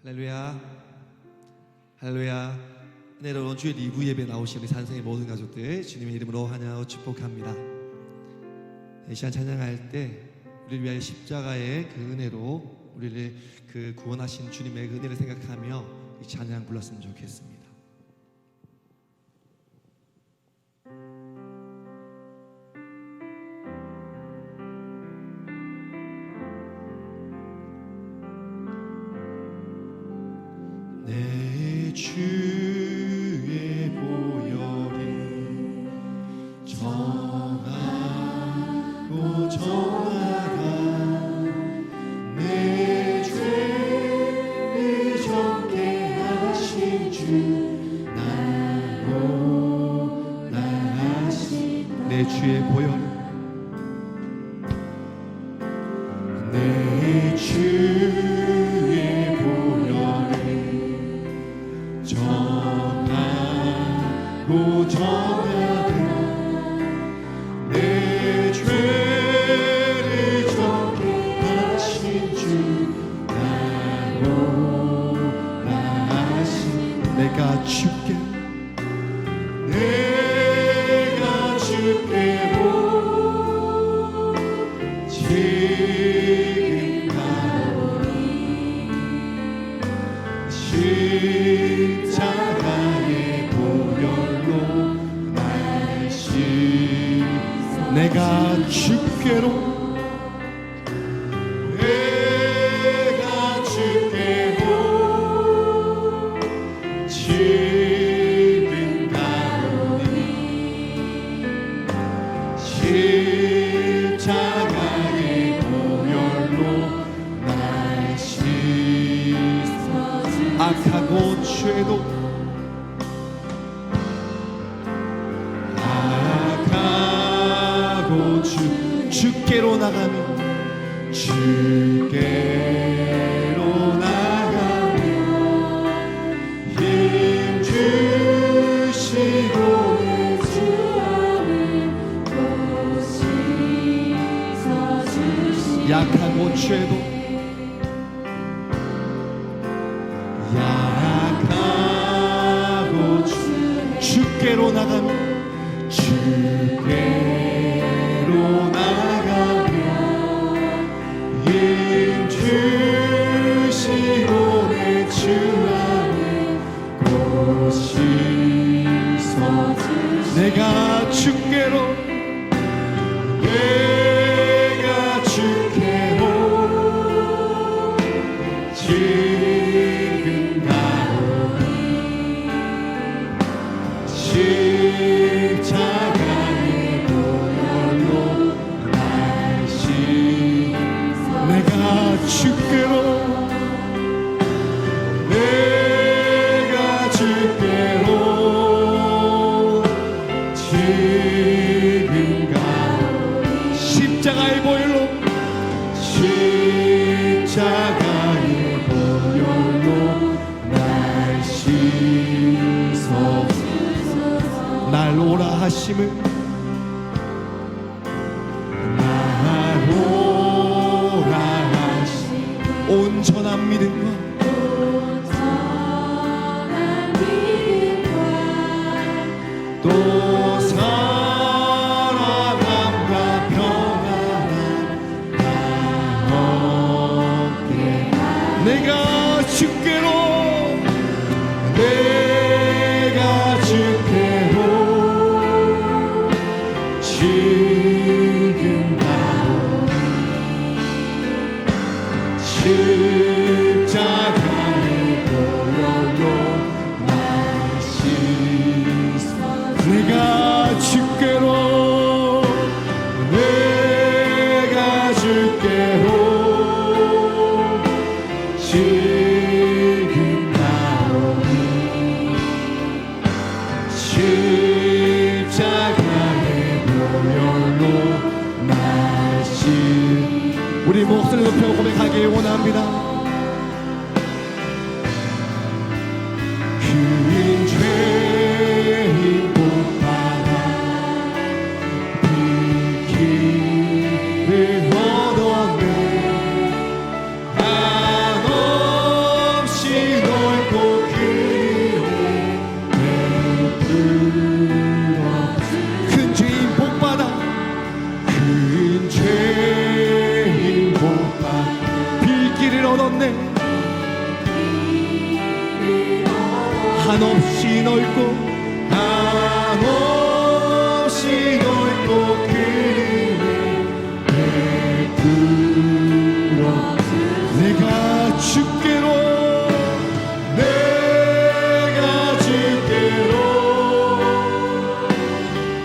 할렐루야, 할렐루야. 은혜로운 주의 리브 예배 나오신 우리 산성의 모든 가족들 주님의 이름으로 환영하고 축복합니다. 이 시간 찬양할 때 우리를 위하여 십자가의 그 은혜로 우리를 그 구원하신 주님의 그 은혜를 생각하며 이 찬양 불렀으면 좋겠습니다. 내 주의 보혈이 정하고 정하간 내 죄를 정케 하신 주 나로 나하신 내 주의 보혈 내 주의 보혈이 정하고 정하되 내 죄를 정케 하신 주 나로 나하신 내가 주께 지금 가오니 십자가의 보혈로 날 씻어 내가 주께로 지금 가오니 십자가의 보혈로 날 씻어 악하고 죄도 악하고 주께로 나가며 주께로 나가며 힘 주시고 내 주 안을 또 씻어 주시네 약하고 죄도 약하고 주께로 나가며 주께로 나가며 힘 주시고 내 주 안에 또 씻어 주시네 내가 주께로 지금 가오니 십자가의 보혈로 날 씻어 내가 주께로 지금 가오니 십자가의 보혈로 십자가의 보혈로 날 씻어 날 오라 하심을 날 오라 하심 온전한 믿음과 또 살아남과 평안한 나 얻게 내가 주께로 내가 주께로 한없이 넓고 한없이 넓고 그를 베풀어 내가 주께로 내가 주께로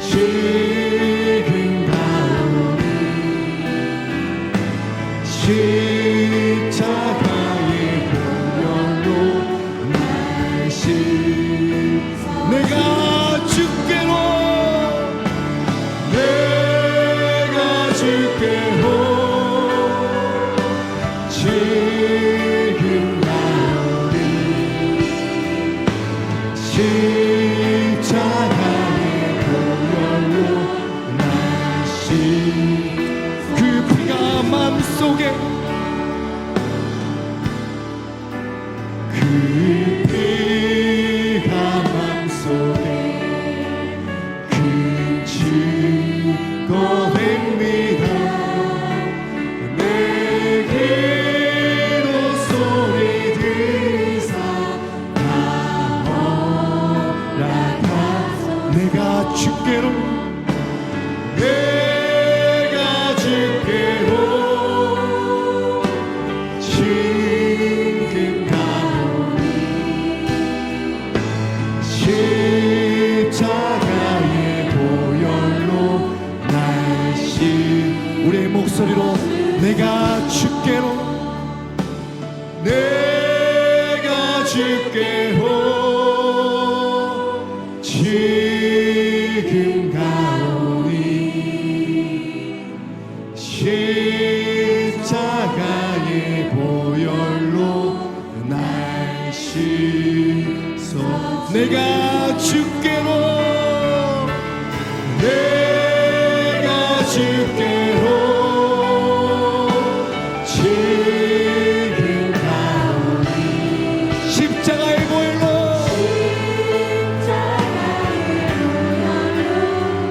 지금 가오니 십자가의 보혈로 날 내가 주께로 내가 주께로 지금 나오니 십자가의 보혈로 날씨 그 피가 맘속에 그 피가 맘속에 그 증거됩니다 내게로 소리 들으사 나오라 내가 주께로 내가 주께로 지금 가오니 십자가의 보혈로 날씨 우리의 목소리로 내가 주께로 내가 주께로 지금 가오니 십자가의 보혈로 날 씻어 내가 주께로 내가 주께로 지금 가오니 십자가의 보혈로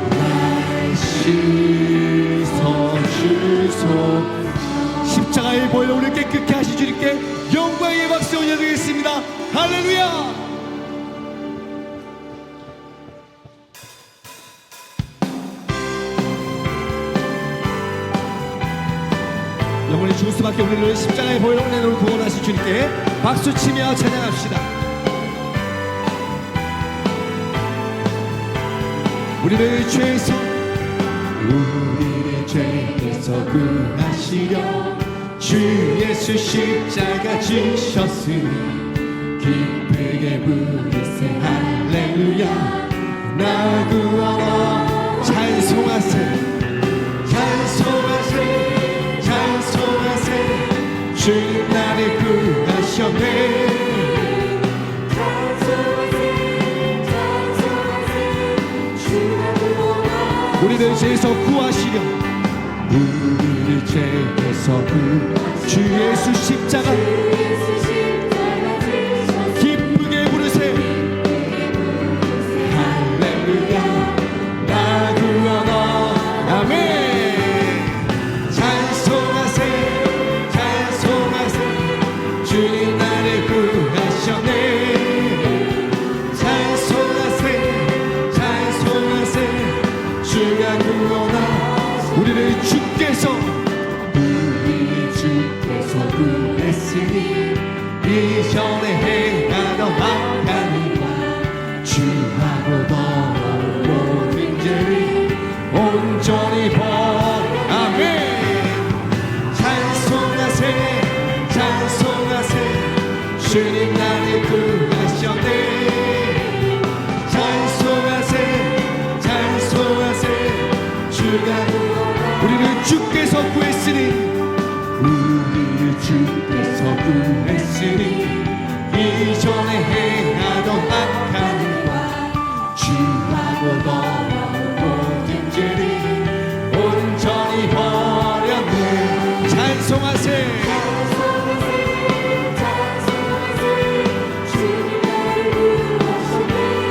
날 씻어주소 십자가의 보혈로 우리를 깨끗게 하신 주님께 영광의 박수 올려드리겠습니다. 할렐루야. 영원히 죽을 수밖에 우리를 십자가의 보혈로 내놓을 구원하신 주님께 박수치며 찬양합시다. 우리를 죄에서 구하시려 주 예수 십자가 지셨으니 기쁘게 부르세 할렐루야 나 구원하 찬송하세 찬송하세 찬송하세 주님 나를 구하셨네 우리를 죄에서 구하시려 우리를 죄에서 주 예수 십자가 기쁘게 부르세 할렐루야 나 구원하 아멘 찬송하세 찬송하세 주님 나를 구하셨네 찬송하세 찬송하세 주가 구원하 우리를 주께서 구했으니 이전에 행하던 악한 일 주하고 더러운 모든 죄를 온전히 아멘 찬송하세 찬송하세 주님 나를 구하셨네 찬송하세 찬송하세 주가 우리를 주께서 구했으니 우리를 주께서 구했으니 이전에 행하던 악한 일과 주하고 더러운 모든 죄를 온전히 버렸네 찬송하세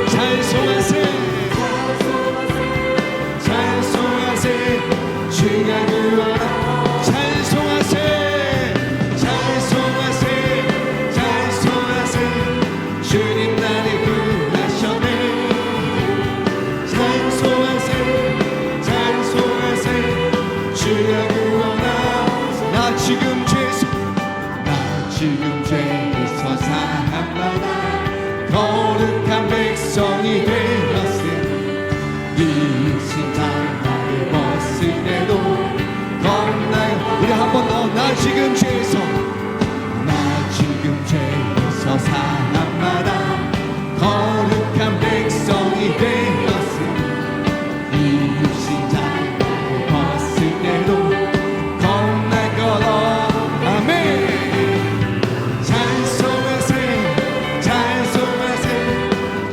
찬송하세 찬송하세 주가 구원하 찬송하세 찬송하세 찬송하세 백성이 되었으니 이신 장막을 벗을 때도 겁나요. 우리 한 번 더. 나 지금 죄에서 사람마다 거룩한 백성이 되었으니 이신 장막을 벗을 때도 겁날 것 없. 아멘. 찬송하세 찬송하세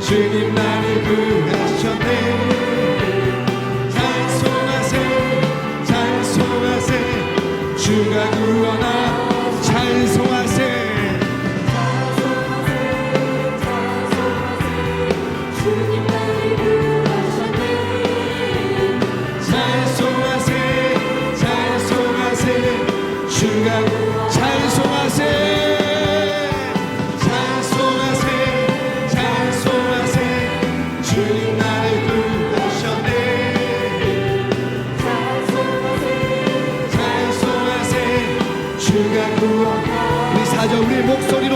주님 나를 구하셨네. 찬송하세 찬송하세 주가 구원하. 찬송하세 우리의 목소리로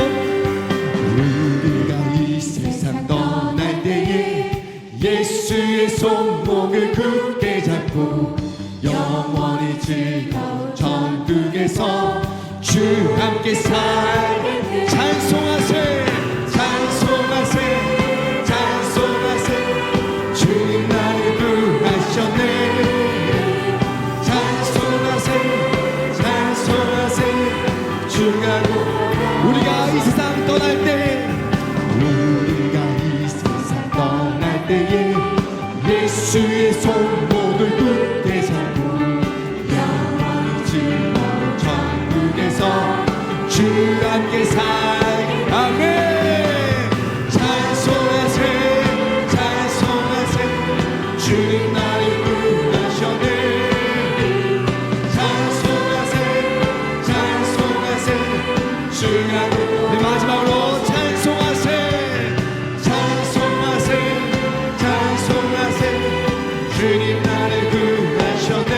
우리가 이 세상 떠날 때에 예수의 손목을 굳게 잡고 영원히 즐거운 천국에서 주 함께 살게. 찬송하세 찬송하세 찬송하세 주님 나를 구하셨네. 찬송하세 찬송하세 주가 우리가 이 세상 떠날 때 우리가 이 세상 떠날 때에 예수의 손목을 굳게 잡고 영원히 즐거운 천국에서 주 함께 살게. 아멘. 찬송하세 찬송하세 주님 나를 구하셨네. 찬송하세 찬송하세 주가 우리 마지막으로 찬송하세 찬송하세 찬송하세 주님 나를 구하셨네.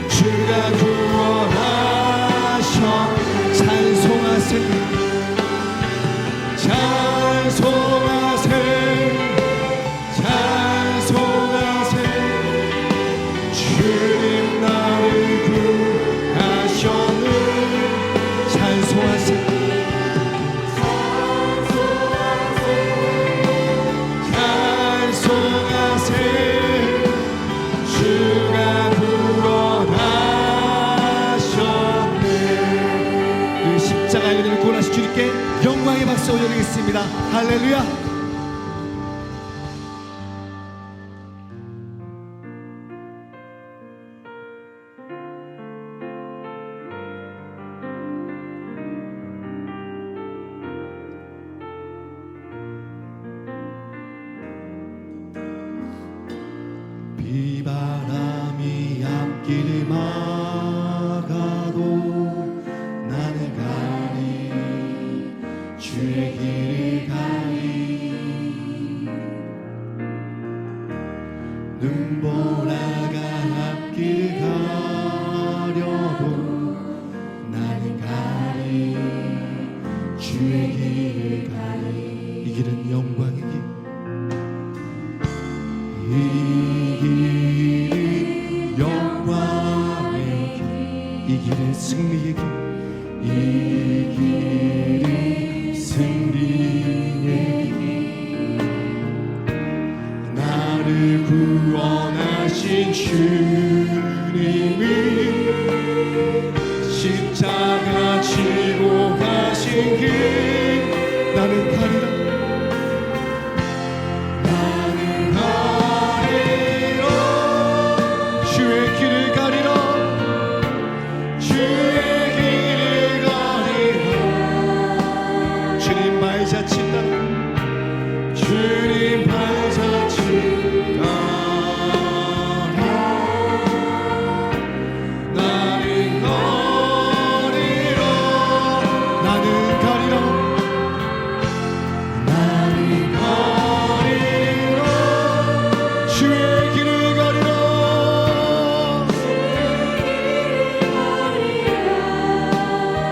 주가 구원하셔. 찬송하세 찬송하세 찬송하세 주님 나를 구하셨네. 찬송하세 찬송하세 주가 구원하셨네. 그 십자가의 은혜를 구원하신 주님께 영광의 박수 올려드리겠습니다. 할렐루야. 비바람이 앞길을 막아도 나는 가리 주의 길을 가리. 눈보라가 앞길을 가려도 나는 가리 주의 길을 가리. 이 길은 영광의 길. 이 길은 영광의 길. 이 길은 승리의 길. 이 길은 승리의 길. 나를 구원하신 주님이 십자가 지고 가신 길 나는 가리라.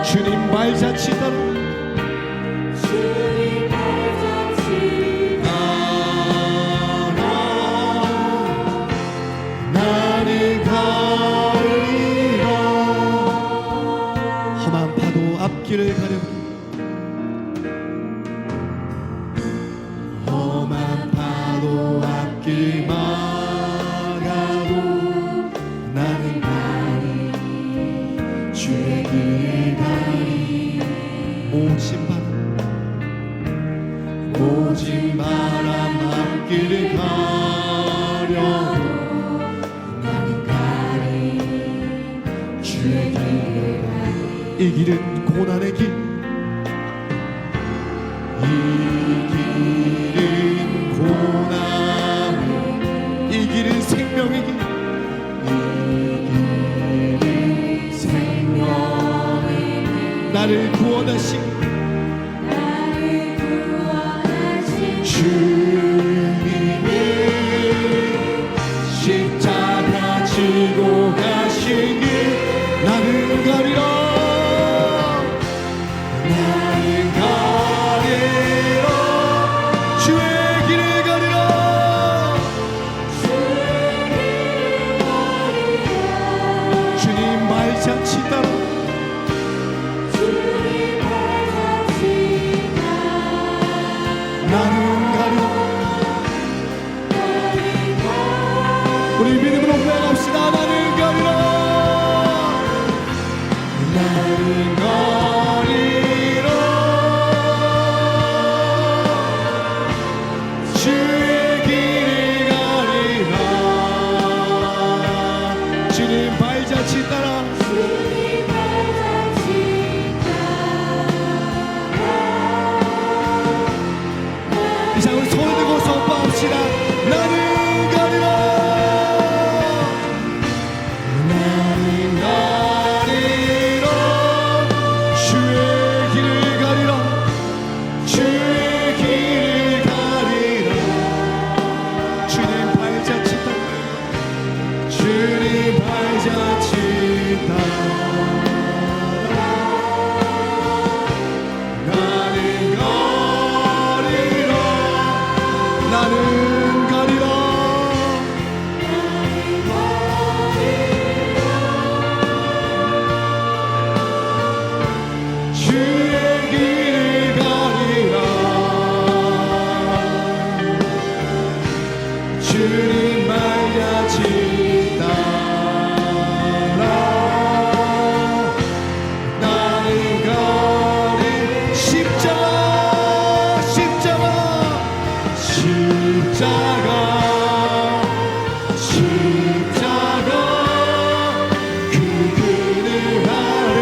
주님 발자취 따라 앞길을 가려니 험한 파도 앞길 막아도 나는 가리 주의 길을 가리 모진 바람 앞길을 가려도 나는 가리 주의 길을 가리 이 길은 고난의 길 이 길은 고난의 이 길은 생명의 길 이 길은 생명의 길 나를 구원하신 주님이 십자가 지고 가신 길 나는 가리라 나는 가리라 주의 길을 가리라 주님 발자취 따라 나는 우리 믿음으로 고백합시다. 나는 가리라 나는 가리라 주의 길을 가리라 주님 발자취 따라 이제 우리 손을 들고 선포합시다. 나는 가리라 주님 발자취 따라 나는 가리 십자가 그 그늘 아래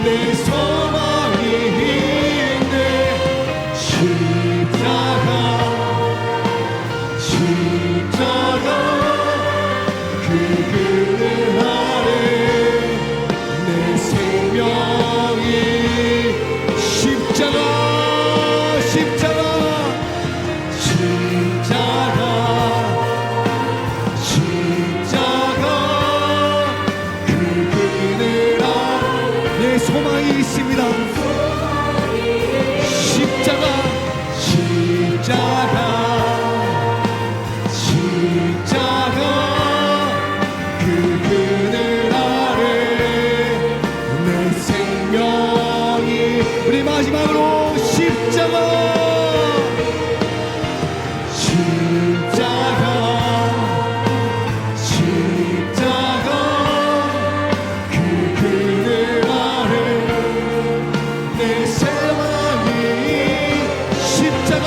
내 소망이 있네 십자가 그 그늘 아래 내 생명이 십자가 그 그늘 아래 내 소망이 있습니다. 십자가 그 그늘 아래 내 생명이 우리 마지막으로 십자가 그 그늘 아래 내 소망이 십자가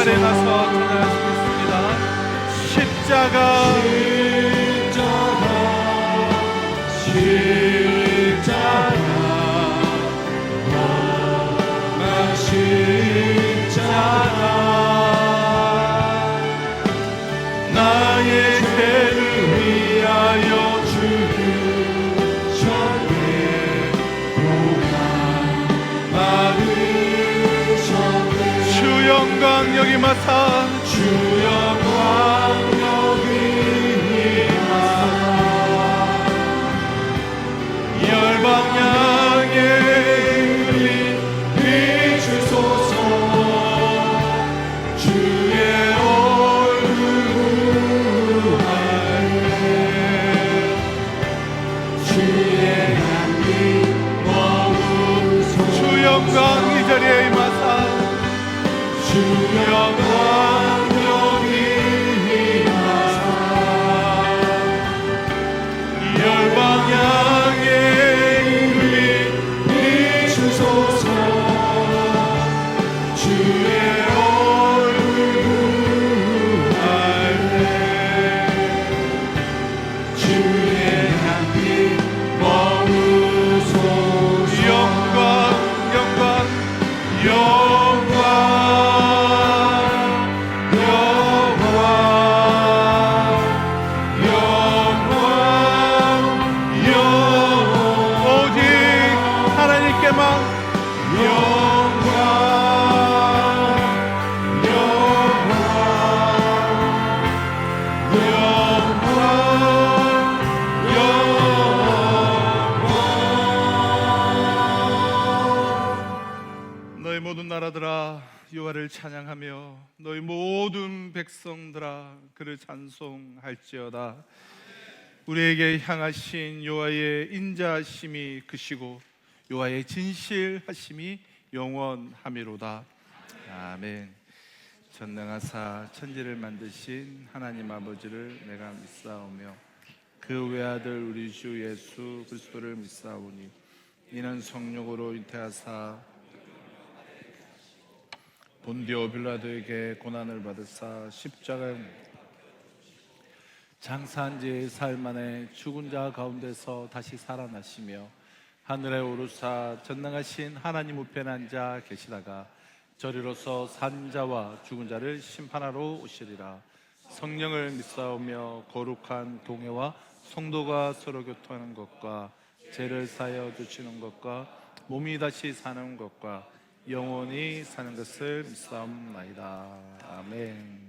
자리에 나서 찬양하시겠습니다. 십자가 나의 죄를 위하여 죽으셨네. 마르셨네. 주 영광 여기 마사 주 영광 여기 임하사 열방 향해 비추소서. 주의 얼굴 구하네. 주의 향기 머무소서. 주 영광 이 자리에 임하사 주 영광 여기 임하사 열방 향해 비추소서. 주의 얼굴 구하네. 주의 향기 머무소서. 영광 영광 영광 오직 하나님께만 너희 모든 나라들아 여호와를 찬양하며 너희 모든 백성들아 그를 찬송할지어다. 우리에게 향하신 여호와의 인자하심이 크시고 여호와의 진실하심이 영원하미로다. 아멘. 전능하사 천지를 만드신 하나님 아버지를 내가 믿사오며 그 외아들 우리 주 예수 그리스도를 믿사오니 이는 성령으로 잉태하사 본디오 빌라도에게 고난을 받으사 십자가에 장사한 지 사흘 만에 죽은 자 가운데서 다시 살아나시며 하늘에 오르사 전능하신 하나님 우편에 앉아 계시다가 저리로서 산 자와 죽은 자를 심판하러 오시리라. 성령을 믿사오며 거룩한 동회와 성도가 서로 교통하는 것과 죄를 사하여 주시는 것과 몸이 다시 사는 것과 영원히 사는 것을 믿사옵나이다. 아멘.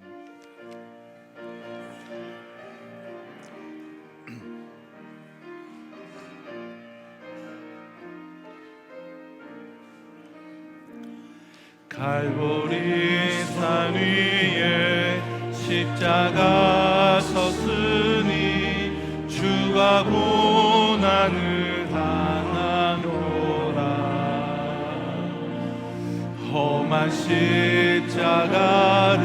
갈보리 산 위에 십자가 섰으니 주가 고난을 당하노라. 험한 십자가를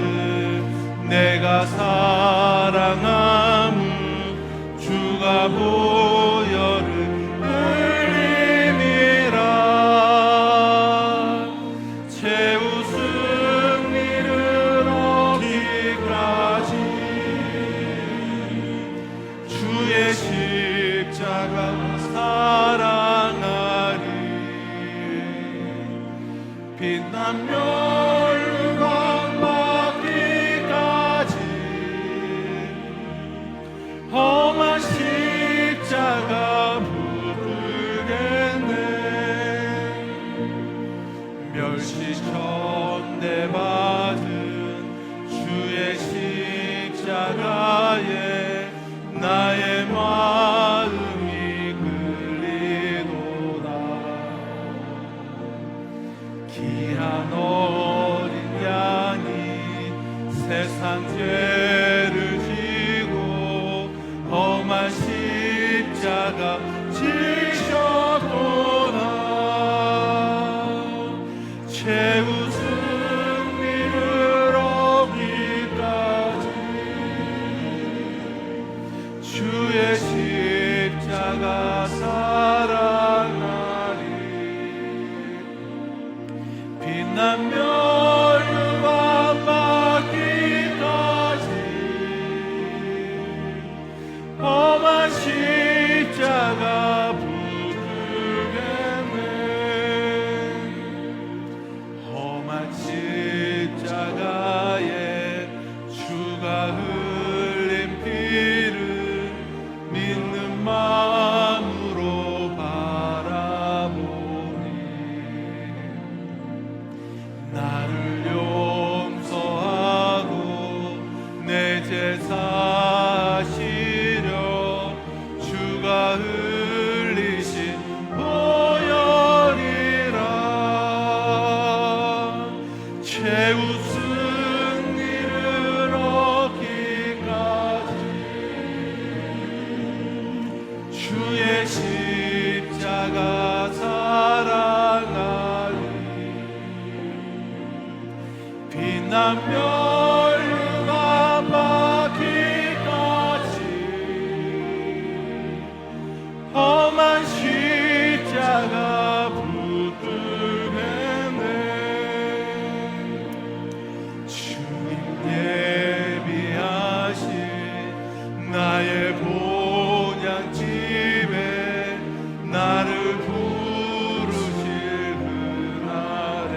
내가 사랑함은 주가 보혈을 빛나며 유광받기까지 험한 십자가 부르겠네. 멸시천대받은 주의 십자가에 나의 마음이 끌리도다. 귀한 어린 양이 세상 죄를 지고 험한 십자가 지셨구나. 최후 승리를 얻기까지 주의 십자가 사랑하리. 빛나며 유광받기까지 나를 용서하고 내 제사 지려 주가 흘리신 보혈이라 최후 승리를 얻기까지 주의 십자가 사랑하리 빛나며 험한 십자가 붙들매네 주님 예비하신 나의 본향집에 나를 부르실 그날에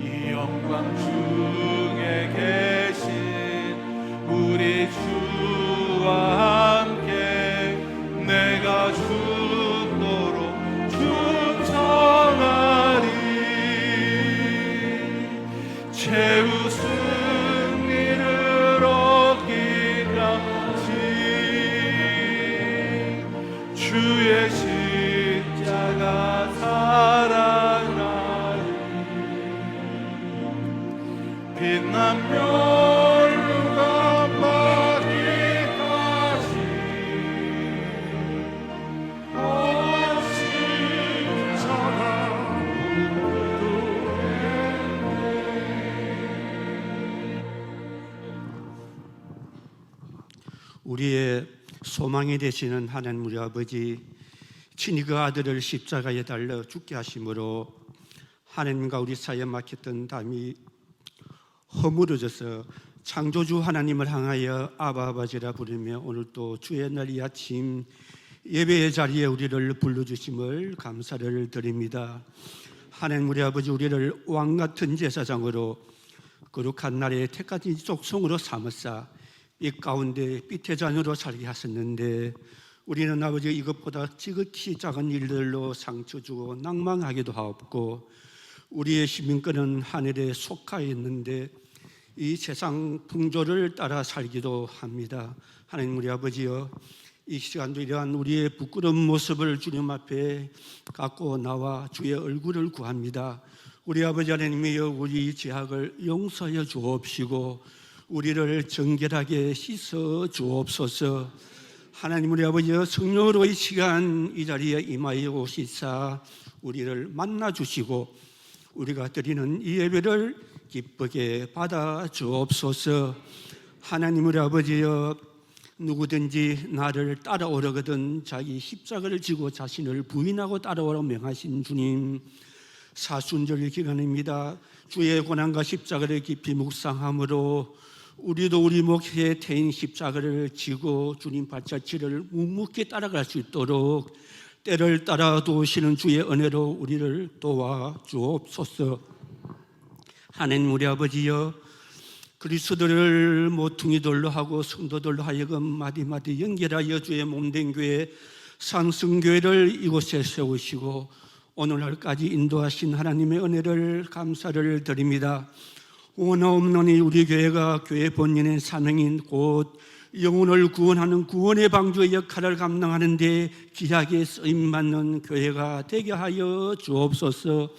이 영광 중에 계신 우리 주와 함께 내가 죽도록 충성하리 최후 승리를 얻기까지 주의 십자가 사랑하리 빛나며 우리의 소망이 되시는 하나님 우리 아버지, 친히 그 아들을 십자가에 달려 죽게 하심으로 하나님과 우리 사이에 막혔던 담이 허물어져서 창조주 하나님을 향하여 아바 아버지라 부르며 오늘 또 주의 날 이 아침 예배의 자리에 우리를 불러주심을 감사를 드립니다. 하나님 우리 아버지, 우리를 왕같은 제사장으로 거룩한 날에 택하신 족속으로 삼으사 이 가운데 삐태잔으로 살게 하셨는데 우리는 아버지 이것보다 지극히 작은 일들로 상처 주고 낭망하기도 하옵고 우리의 시민권은 하늘에 속하여 있는데 이 세상 풍조를 따라 살기도 합니다. 하나님 우리 아버지여, 이 시간도 이러한 우리의 부끄러운 모습을 주님 앞에 갖고 나와 주의 얼굴을 구합니다. 우리 아버지 하나님이여, 우리 죄악을 용서하여 주옵시고 우리를 정결하게 씻어 주옵소서. 하나님 우리 아버지여, 성령으로 이 시간 이 자리에 임하여 오시사 우리를 만나 주시고 우리가 드리는 이 예배를 기쁘게 받아 주옵소서. 하나님 우리 아버지여, 누구든지 나를 따라오려거든 자기 십자가를 지고 자신을 부인하고 따라오라고 명하신 주님, 사순절 기간입니다. 주의 고난과 십자가를 깊이 묵상함으로 우리도 우리 목에 태인 십자가를 지고 주님 발자취를 묵묵히 따라갈 수 있도록 때를 따라 도우시는 주의 은혜로 우리를 도와 주옵소서. 하나님 우리 아버지여, 그리스도를 모퉁이돌로 하고 성도들로 하여금 마디마디 연결하여 주의 몸된 교회 상승교회를 이곳에 세우시고 오늘날까지 인도하신 하나님의 은혜를 감사를 드립니다. 원하옵노니 우리 교회가 교회 본연의 사명인 곧 영혼을 구원하는 구원의 방주의 역할을 감당하는 데 귀하게 쓰임받는 교회가 되게 하여 주옵소서.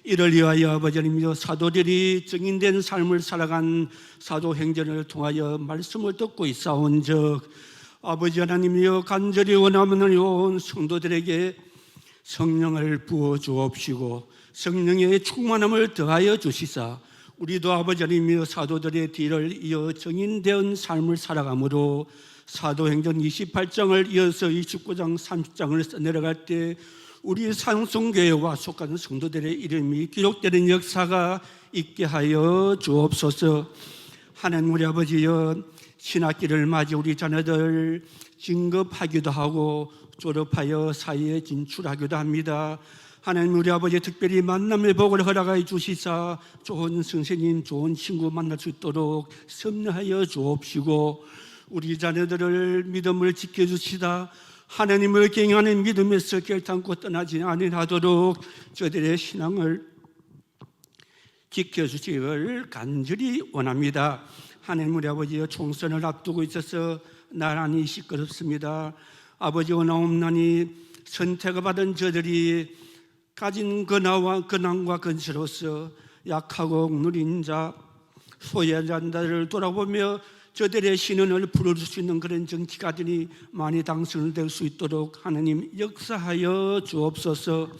이를 위하여 아버지 하나님이여, 사도들이 증인된 삶을 살아간 사도행전을 통하여 말씀을 듣고 있사온 적 아버지 하나님이여, 간절히 원하는 온 성도들에게 성령을 부어 주옵시고 성령의 충만함을 더하여 주시사 우리도 아버지 하나님이여, 사도들의 뒤를 이어 증인된 삶을 살아가므로 사도행전 28장을 이어서 29장 30장을 써내려갈 때 우리 상송교회와 속하는 성도들의 이름이 기록되는 역사가 있게 하여 주옵소서. 하나님 우리 아버지여, 신학기를 맞이 우리 자녀들 진급하기도 하고 졸업하여 사회에 진출하기도 합니다. 하나님 우리 아버지, 특별히 만남의 복을 허락하여 주시사 좋은 선생님, 좋은 친구 만날 수 있도록 섭리하여 주옵시고 우리 자녀들을 믿음을 지켜주시다 하나님을 경외하는 믿음에서 결단코 떠나지 아니하도록 저들의 신앙을 지켜주시기를 간절히 원합니다. 하나님 우리 아버지여, 총선을 앞두고 있어서 나란히 시끄럽습니다. 아버지 원하옵나니 선택을 받은 저들이 가진 근황과 건설로서 약하고 누린 자, 소외자들을 돌아보며 저들의 신원을 풀어줄 수 있는 그런 정치가들이 많이 당선될 수 있도록 하나님 역사하여 주옵소서.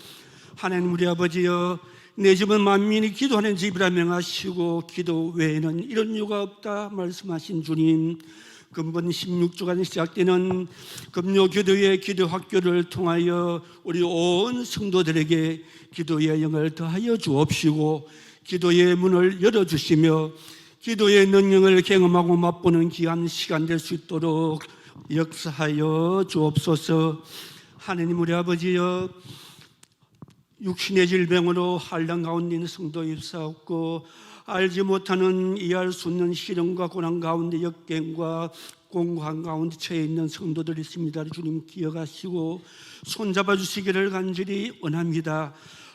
하나님 우리 아버지여, 내 집은 만민이 기도하는 집이라 명하시고 기도 외에는 이런 이유가 없다 말씀하신 주님, 근본 16주간 시작되는 금요기도의 기도학교를 통하여 우리 온 성도들에게 기도의 영을 더하여 주옵시고 기도의 문을 열어주시며 기도의 능력을 경험하고 맛보는 귀한 시간 될 수 있도록 역사하여 주옵소서. 하나님 우리 아버지여, 육신의 질병으로 환난 가운데 있는 성도 입사없고 알지 못하는 이해할 수 없는 시련과 고난 가운데 역경과 공고한 가운데 처해 있는 성도들이 있습니다. 주님 기억하시고 손잡아 주시기를 간절히 원합니다.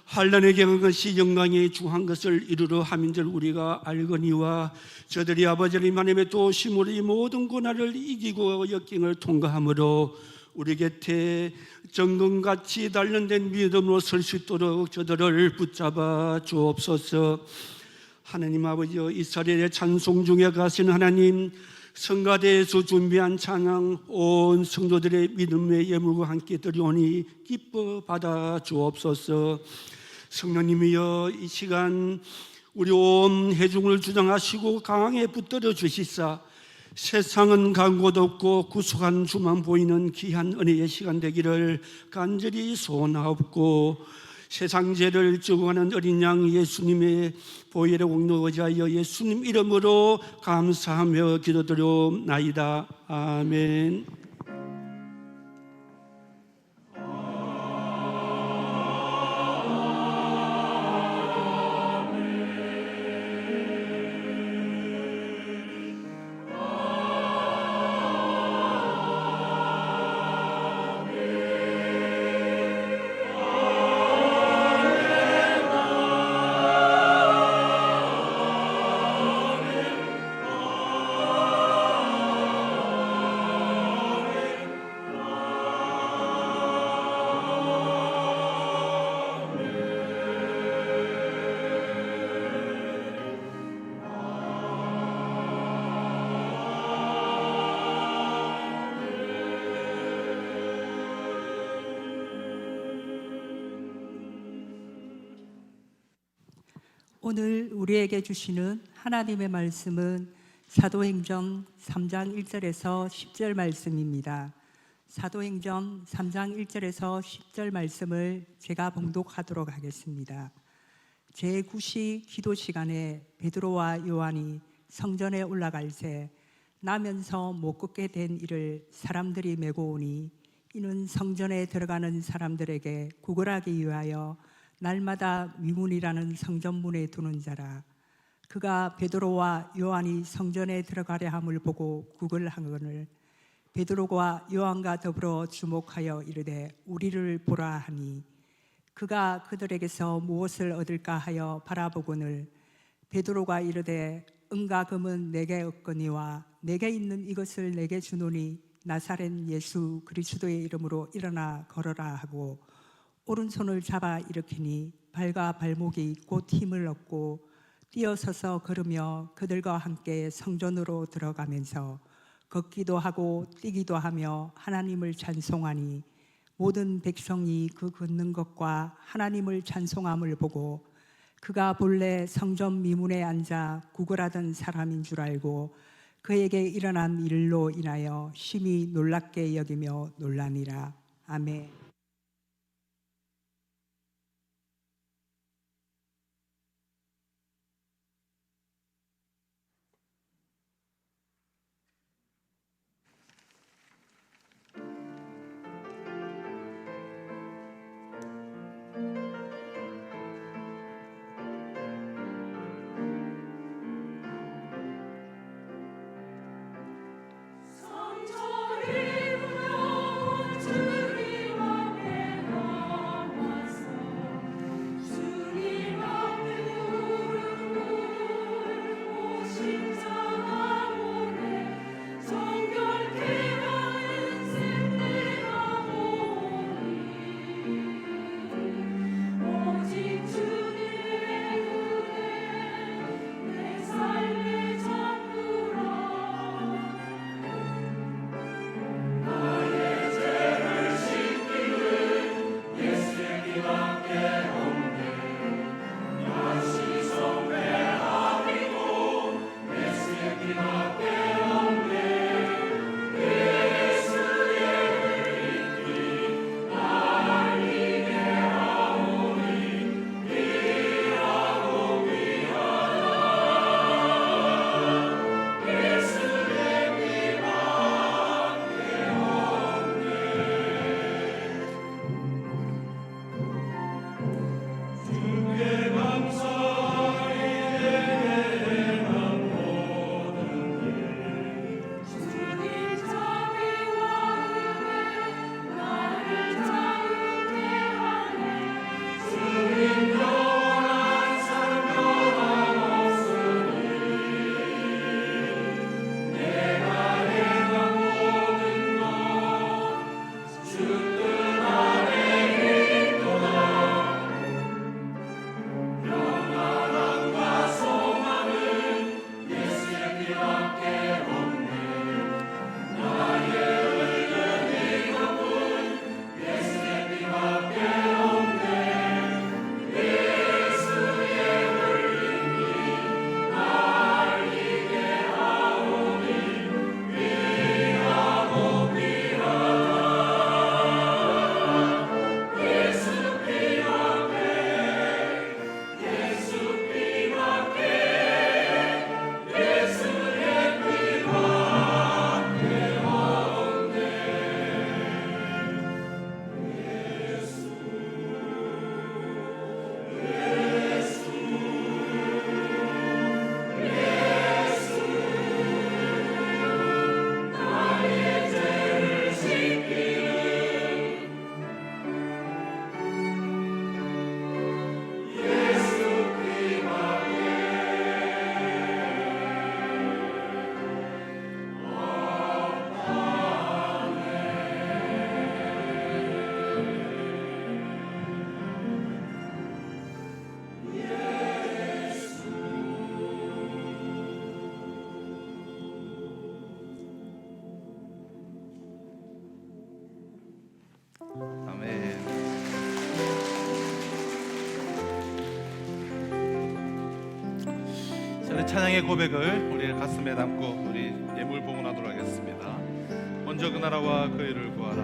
환난에 경한 것이 영광에 중한 것을 이루려 함인 줄 우리가 알거니와 저들이 아버지를 하나님의 도우심으로 이 모든 고난을 이기고 역경을 통과함으로 우리 곁에 정금같이 단련된 믿음으로 설 수 있도록 저들을 붙잡아 주옵소서. 하나님 아버지여, 이스라엘의 찬송 중에 가신 하나님, 성가대에서 준비한 찬양 온 성도들의 믿음의 예물과 함께 드리오니 기뻐 받아 주옵소서. 성령님이여, 이 시간 우리 온 회중을 주장하시고 강하게 붙들어 주시사 세상은 간곳 없고 구속한 주만 보이는 귀한 은혜의 시간 되기를 간절히 소원하옵고 세상 죄를 지고 가는 어린 양 예수님의 보혈의 공로 의지하여 예수님 이름으로 감사하며 기도드려옵나이다. 아멘. 오늘 우리에게 주시는 하나님의 말씀은 사도행전 3장 1절에서 10절 말씀입니다. 사도행전 3장 1절에서 10절 말씀을 제가 봉독하도록 하겠습니다. 제9시 기도 시간에 베드로와 요한이 성전에 올라갈 새 나면서 못 걷게 된 이를 사람들이 메고 오니 이는 성전에 들어가는 사람들에게 구걸하기 위하여 날마다 위문이라는 성전문에 두는 자라. 그가 베드로와 요한이 성전에 들어가려 함을 보고 구걸하거늘 베드로와 요한과 더불어 주목하여 이르되 우리를 보라 하니 그가 그들에게서 무엇을 얻을까 하여 바라보거늘 베드로가 이르되 은과 금은 내게 없거니와 내게 있는 이것을 내게 주노니 나사렛 예수 그리스도의 이름으로 일어나 걸어라 하고 오른손을 잡아 일으키니 발과 발목이 곧 힘을 얻고 뛰어서서 걸으며 그들과 함께 성전으로 들어가면서 걷기도 하고 뛰기도 하며 하나님을 찬송하니 모든 백성이 그 걷는 것과 하나님을 찬송함을 보고 그가 본래 성전 미문에 앉아 구걸하던 사람인 줄 알고 그에게 일어난 일로 인하여 심히 놀랍게 여기며 놀라니라. 아멘. 성전이 무너져 찬양의 고백을 우리의 가슴에 담고 우리 예물 봉헌하도록 하겠습니다. 먼저 그 나라와 그 일을 구하라.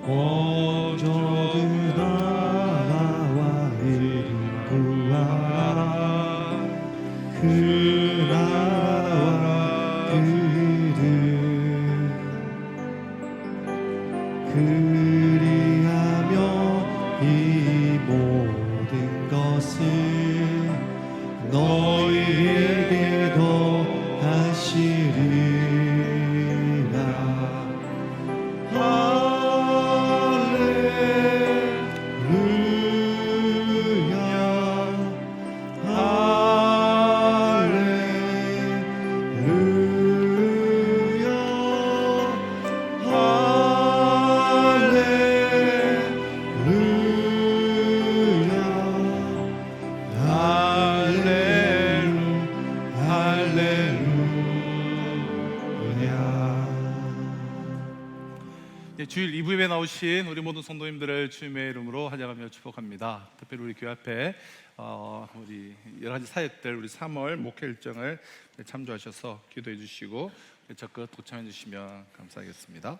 먼저 그 나라와 일을 구하라. 그 나라와 그 일을 그리하며 이 모든 것을 너희에게 더하시리라. 주일 2부에 나오신 우리 모든 성도님들을 주님의 이름으로 환영하며 축복합니다. 특별히 우리 교회 앞에 우리 여러 가지 사역들 우리 3월 목회 일정을 참조하셔서 기도해 주시고 적극 도참해 주시면 감사하겠습니다.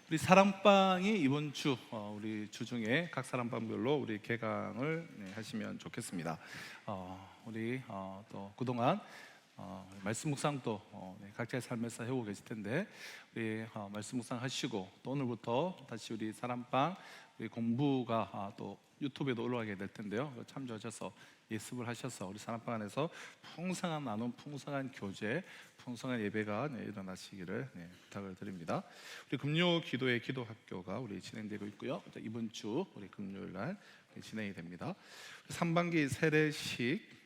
우리 사랑방이 이번 주 우리 주 중에 각 사랑방별로 우리 개강을 하시면 좋겠습니다. 우리 또 그동안 말씀 묵상도 각자의 삶에서 해오고 계실 텐데 우리 말씀 묵상 하시고 또 오늘부터 다시 우리 사람방 우리 공부가 또 유튜브에도 올라가게 될 텐데요. 참조하셔서 예습을 하셔서 우리 사람방 안에서 풍성한 나눔, 풍성한 교제, 풍성한 예배가 일어나시기를 부탁을 드립니다. 우리 금요 기도의 기도학교가 우리 진행되고 있고요. 이번 주 우리 금요일 날 진행이 됩니다. 3반기 세례식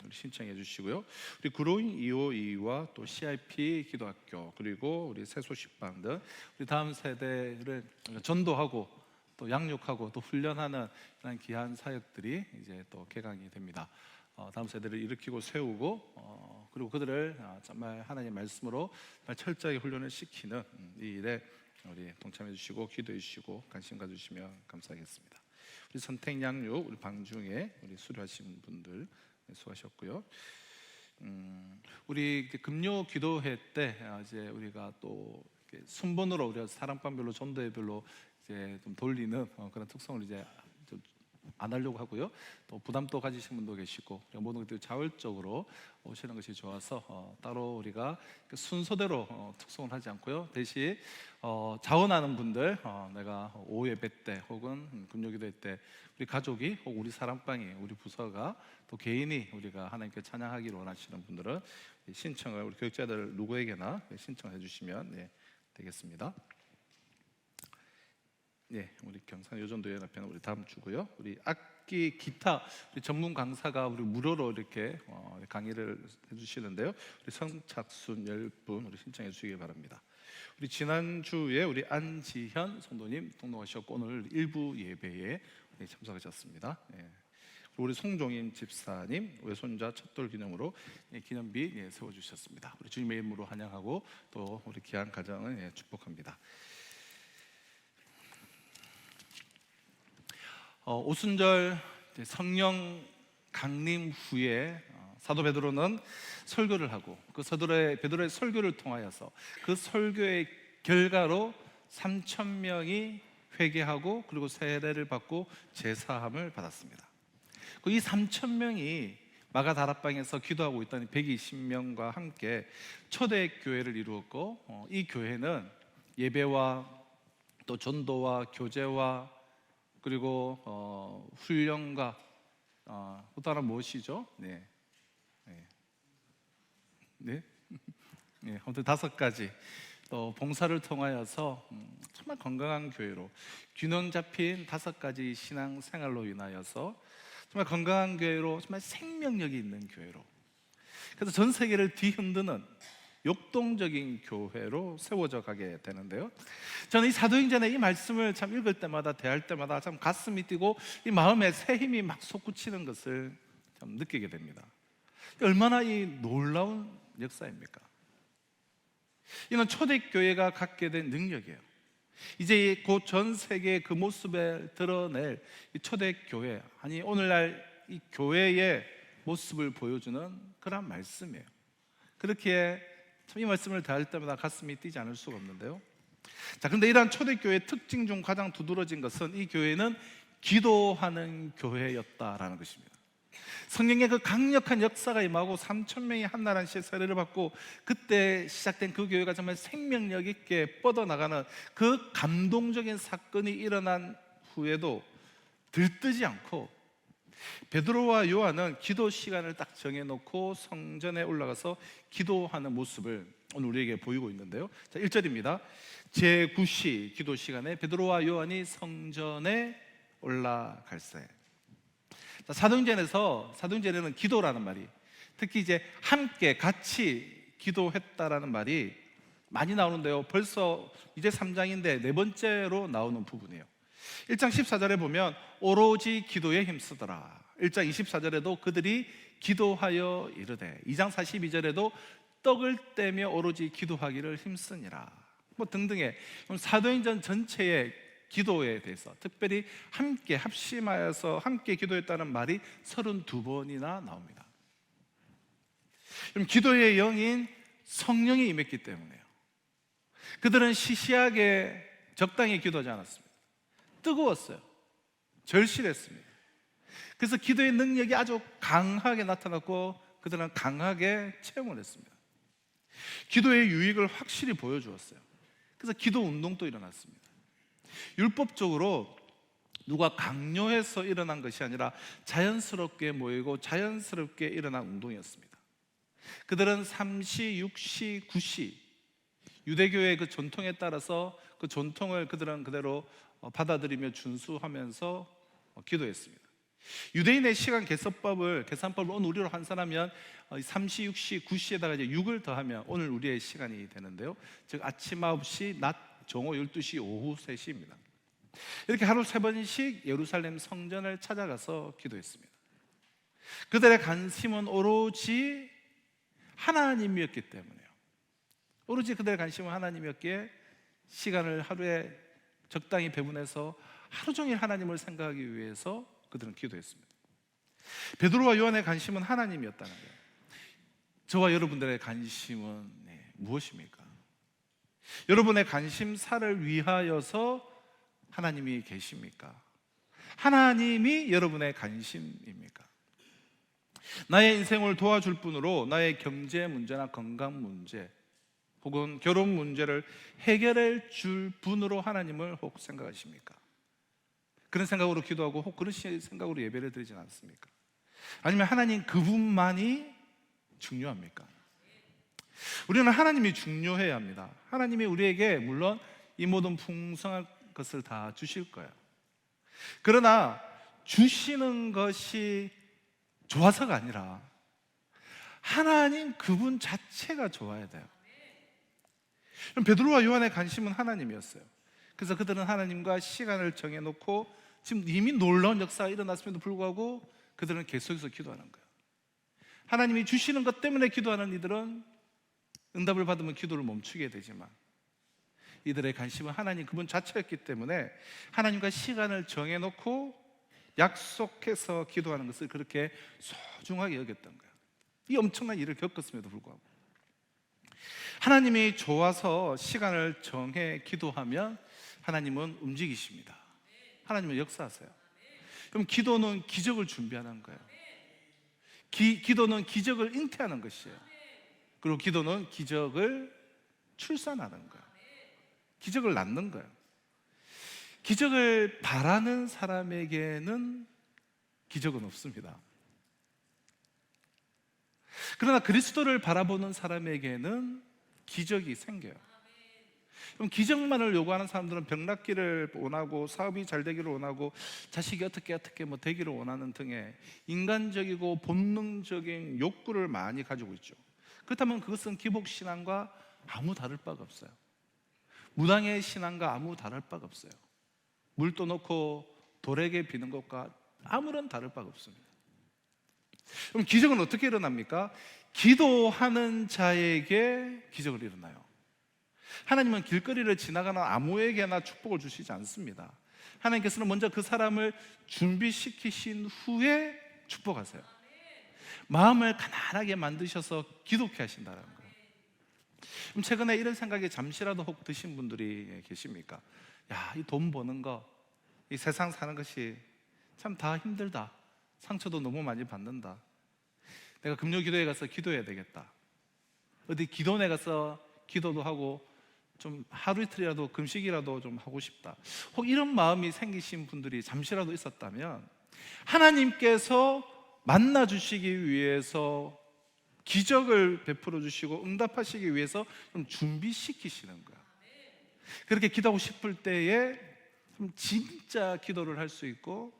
우리 신청해 주시고요. 우리 그로잉 252와 또 CIP 기도학교 그리고 우리 새소식방 등 우리 다음 세대를 전도하고 또 양육하고 또 훈련하는 그런 귀한 사역들이 이제 또 개강이 됩니다. 다음 세대를 일으키고 세우고 그리고 그들을 정말 하나님의 말씀으로 철저하게 훈련을 시키는 이 일에 우리 동참해 주시고 기도해 주시고 관심 가주시면 감사하겠습니다. 우리 선택 양육 우리 방중에 우리 수료하신 분들 수고하셨고요. 우리 금요 기도회 때 이제 우리가 또 순번으로 우리가 사랑방별로 전도회별로 이제 좀 돌리는 그런 특성을 이제 좀 안 하려고 하고요. 또 부담도 가지신 분도 계시고 모든 것들이 자율적으로 오시는 것이 좋아서 따로 우리가 순서대로 특성을 하지 않고요. 대신 자원하는 분들 내가 오후 예배 때 혹은 금요기도회 때 우리 가족이 혹 우리 사랑방이 우리 부서가 또 개인이 우리가 하나님께 찬양하기를 원하시는 분들은 신청을 우리 교육자들 누구에게나 신청해 주시면 되겠습니다. 우리 경산 요전도회 앞에는 우리 다음 주고요. 우리 악기 기타 우리 전문 강사가 우리 무료로 이렇게 강의를 해주시는데요. 우리 성착순 10분 우리 신청해 주시기 바랍니다. 우리 지난 주에 우리 안지현 성도님 등록하셨고 오늘 일부 예배에 참석하셨습니다. 우리 송종인 집사님 외손자 첫돌 기념으로 기념비 세워주셨습니다. 우리 주님의 이름으로 환영하고 또 우리 귀한 가정을 축복합니다. 오순절 성령 강림 후에 사도 베드로는 설교를 하고 그 베드로의 설교를 통하여서 그 설교의 결과로 3,000명이 회개하고 그리고 세례를 받고 제사함을 받았습니다. 이 3,000명이 마가다락방에서 기도하고 있던 120명과 함께 초대교회를 이루었고 이 교회는 예배와 또 전도와 교제와 그리고 훈련과 또 하나 무엇이죠? 아무튼 5가지 또 봉사를 통하여서 정말 건강한 교회로 균형 잡힌 5가지 신앙 생활로 인하여서 정말 건강한 교회로 정말 생명력이 있는 교회로 그래서 전 세계를 뒤흔드는 역동적인 교회로 세워져 가게 되는데요. 저는 이 사도행전의 이 말씀을 참 읽을 때마다 대할 때마다 참 가슴이 뛰고 이 마음에 새 힘이 막 솟구치는 것을 참 느끼게 됩니다. 얼마나 이 놀라운 역사입니까? 이는 초대교회가 갖게 된 능력이에요. 이제 곧 전 세계의 그 모습을 드러낼 이 초대교회, 아니 오늘날 이 교회의 모습을 보여주는 그런 말씀이에요. 그렇게 참 이 말씀을 대할 때마다 가슴이 뛰지 않을 수가 없는데요. 자, 그런데 이러한 초대교회의 특징 중 가장 두드러진 것은 이 교회는 기도하는 교회였다라는 것입니다. 성령의 그 강력한 역사가 임하고 3,000명이 한나라씩 세례를 받고 그때 시작된 그 교회가 정말 생명력 있게 뻗어나가는 그 감동적인 사건이 일어난 후에도 들뜨지 않고 베드로와 요한은 기도 시간을 딱 정해놓고 성전에 올라가서 기도하는 모습을 오늘 우리에게 보이고 있는데요. 자, 1절입니다. 제9시 기도 시간에 베드로와 요한이 성전에 올라갈세. 사도행전에는 기도라는 말이, 특히 이제 함께 같이 기도했다라는 말이 많이 나오는데요. 벌써 이제 3장인데 네 번째로 나오는 부분이에요. 1장 14절에 보면 오로지 기도에 힘쓰더라. 1장 24절에도 그들이 기도하여 이르되, 2장 42절에도 떡을 떼며 오로지 기도하기를 힘쓰니라. 뭐 등등의 사도행전 전체의 기도에 대해서, 특별히 함께 합심하여서 함께 기도했다는 말이 32번이나 나옵니다. 그럼 기도의 영인 성령이 임했기 때문에요. 그들은 시시하게 적당히 기도하지 않았습니다. 뜨거웠어요. 절실했습니다. 그래서 기도의 능력이 아주 강하게 나타났고 그들은 강하게 체험을 했습니다. 기도의 유익을 확실히 보여주었어요. 그래서 기도 운동도 일어났습니다. 율법적으로 누가 강요해서 일어난 것이 아니라 자연스럽게 모이고 자연스럽게 일어난 운동이었습니다. 그들은 3시, 6시, 9시 유대교의 그 전통에 따라서 그 전통을 그들은 그대로 받아들이며 준수하면서 기도했습니다. 유대인의 시간 계산법을 오늘 우리로 환산하면 3시, 6시, 9시에다가 이제 6을 더하면 오늘 우리의 시간이 되는데요. 즉 아침 9시, 낮 정오 12시, 오후 3시입니다. 이렇게 하루 3번씩 예루살렘 성전을 찾아가서 기도했습니다. 그들의 관심은 오로지 하나님이었기 때문에요. 오로지 그들의 관심은 하나님이었기에 시간을 하루에 적당히 배분해서 하루 종일 하나님을 생각하기 위해서 그들은 기도했습니다. 베드로와 요한의 관심은 하나님이었다는 거예요. 저와 여러분들의 관심은 무엇입니까? 여러분의 관심사를 위하여서 하나님이 계십니까? 하나님이 여러분의 관심입니까? 나의 인생을 도와줄 분으로 나의 경제 문제나 건강 문제 혹은 결혼 문제를 해결해 줄 분으로 하나님을 혹 생각하십니까? 그런 생각으로 기도하고 혹 그런 생각으로 예배를 드리진 않습니까? 아니면 하나님 그분만이 중요합니까? 우리는 하나님이 중요해야 합니다. 하나님이 우리에게 물론 이 모든 풍성한 것을 다 주실 거예요. 그러나 주시는 것이 좋아서가 아니라 하나님 그분 자체가 좋아야 돼요. 베드로와 요한의 관심은 하나님이었어요. 그래서 그들은 하나님과 시간을 정해놓고 지금 이미 놀라운 역사가 일어났음에도 불구하고 그들은 계속해서 기도하는 거예요. 하나님이 주시는 것 때문에 기도하는 이들은 응답을 받으면 기도를 멈추게 되지만 이들의 관심은 하나님 그분 자체였기 때문에 하나님과 시간을 정해놓고 약속해서 기도하는 것을 그렇게 소중하게 여겼던 거예요. 이 엄청난 일을 겪었음에도 불구하고 하나님이 좋아서 시간을 정해 기도하면 하나님은 움직이십니다. 하나님은 역사하세요. 그럼 기도는 기적을 준비하는 거예요. 기도는 기적을 잉태하는 것이에요. 그리고 기도는 기적을 출산하는 거예요. 기적을 낳는 거예요. 기적을 바라는 사람에게는 기적은 없습니다. 그러나 그리스도를 바라보는 사람에게는 기적이 생겨요. 그럼 기적만을 요구하는 사람들은 병 낫기를 원하고 사업이 잘 되기를 원하고 자식이 어떻게 되기를 원하는 등의 인간적이고 본능적인 욕구를 많이 가지고 있죠. 그렇다면 그것은 기복신앙과 아무 다를 바가 없어요. 무당의 신앙과 아무 다를 바가 없어요. 물도 넣고 돌에게 비는 것과 아무런 다를 바가 없습니다. 그럼 기적은 어떻게 일어납니까? 기도하는 자에게 기적을 일어나요. 하나님은 길거리를 지나가는 아무에게나 축복을 주시지 않습니다. 하나님께서는 먼저 그 사람을 준비시키신 후에 축복하세요. 마음을 가난하게 만드셔서 기도케 하신다는 거예요. 그럼 최근에 이런 생각이 잠시라도 혹 드신 분들이 계십니까? 야, 이 돈 버는 거, 이 세상 사는 것이 참 다 힘들다. 상처도 너무 많이 받는다. 내가 금요기도에 가서 기도해야 되겠다. 어디 기도원에 가서 기도도 하고 좀 하루 이틀이라도 금식이라도 좀 하고 싶다. 혹 이런 마음이 생기신 분들이 잠시라도 있었다면 하나님께서 만나 주시기 위해서 기적을 베풀어 주시고 응답하시기 위해서 좀 준비시키시는 거야. 그렇게 기도하고 싶을 때에 진짜 기도를 할 수 있고,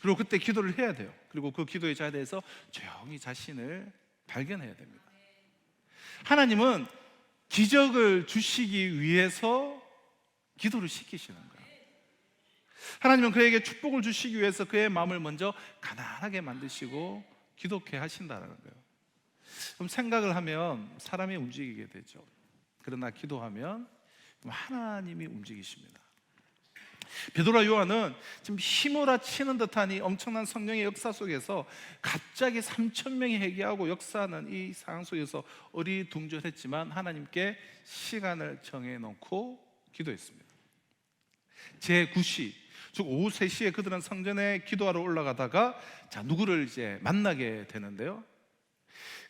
그리고 그때 기도를 해야 돼요. 그리고 그 기도의 자리에서 조용히 자신을 발견해야 됩니다. 하나님은 기적을 주시기 위해서 기도를 시키시는 거예요. 하나님은 그에게 축복을 주시기 위해서 그의 마음을 먼저 가난하게 만드시고 기도케 하신다는 거예요. 그럼 생각을 하면 사람이 움직이게 되죠. 그러나 기도하면 하나님이 움직이십니다. 베드로와 요한은 지금 휘몰아치는 듯한 이 엄청난 성령의 역사 속에서 갑자기 3,000명이 회개하고 역사하는 이 상황 속에서 어리둥절했지만 하나님께 시간을 정해놓고 기도했습니다. 제9시, 즉 오후 3시에 그들은 성전에 기도하러 올라가다가 누구를 이제 만나게 되는데요.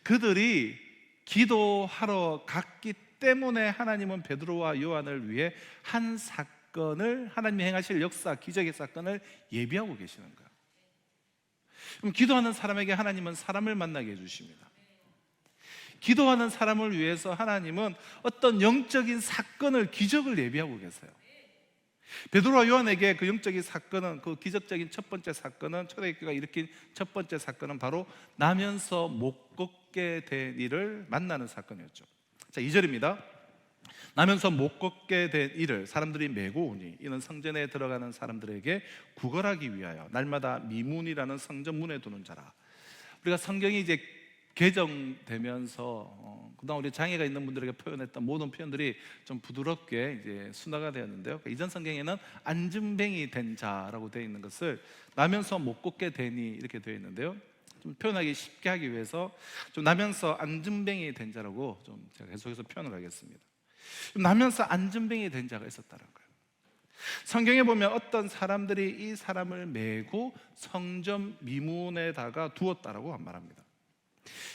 그들이 기도하러 갔기 때문에 하나님은 베드로와 요한을 위해 한 사건을, 하나님이 행하실 역사, 기적의 사건을 예비하고 계시는 거예요. 그럼 기도하는 사람에게 하나님은 사람을 만나게 해주십니다. 기도하는 사람을 위해서 하나님은 어떤 영적인 사건을, 기적을 예비하고 계세요. 베드로와 요한에게 그 영적인 사건은, 그 기적적인 첫 번째 사건은, 초대교회가 일으킨 첫 번째 사건은 바로 나면서 못 걷게 된 이를 만나는 사건이었죠. 자, 2절입니다. 나면서 못 걷게 된 이를 사람들이 메고 오니 이는 성전에 들어가는 사람들에게 구걸하기 위하여 날마다 미문이라는 성전 문에 두는 자라. 우리가 성경이 이제 개정되면서 그동안 우리 장애가 있는 분들에게 표현했던 모든 표현들이 좀 부드럽게 이제 순화가 되었는데요. 이전 성경에는 앉은뱅이 된 자라고 되어 있는 것을 나면서 못 걷게 되니 이렇게 되어 있는데요. 좀 표현하기 쉽게 하기 위해서 좀 나면서 앉은뱅이 된 자라고 좀 제가 계속해서 표현을 하겠습니다. 나면서 앉은뱅이 된 자가 있었다는 거예요. 성경에 보면 어떤 사람들이 이 사람을 메고 성전 미문에다가 두었다라고 말합니다.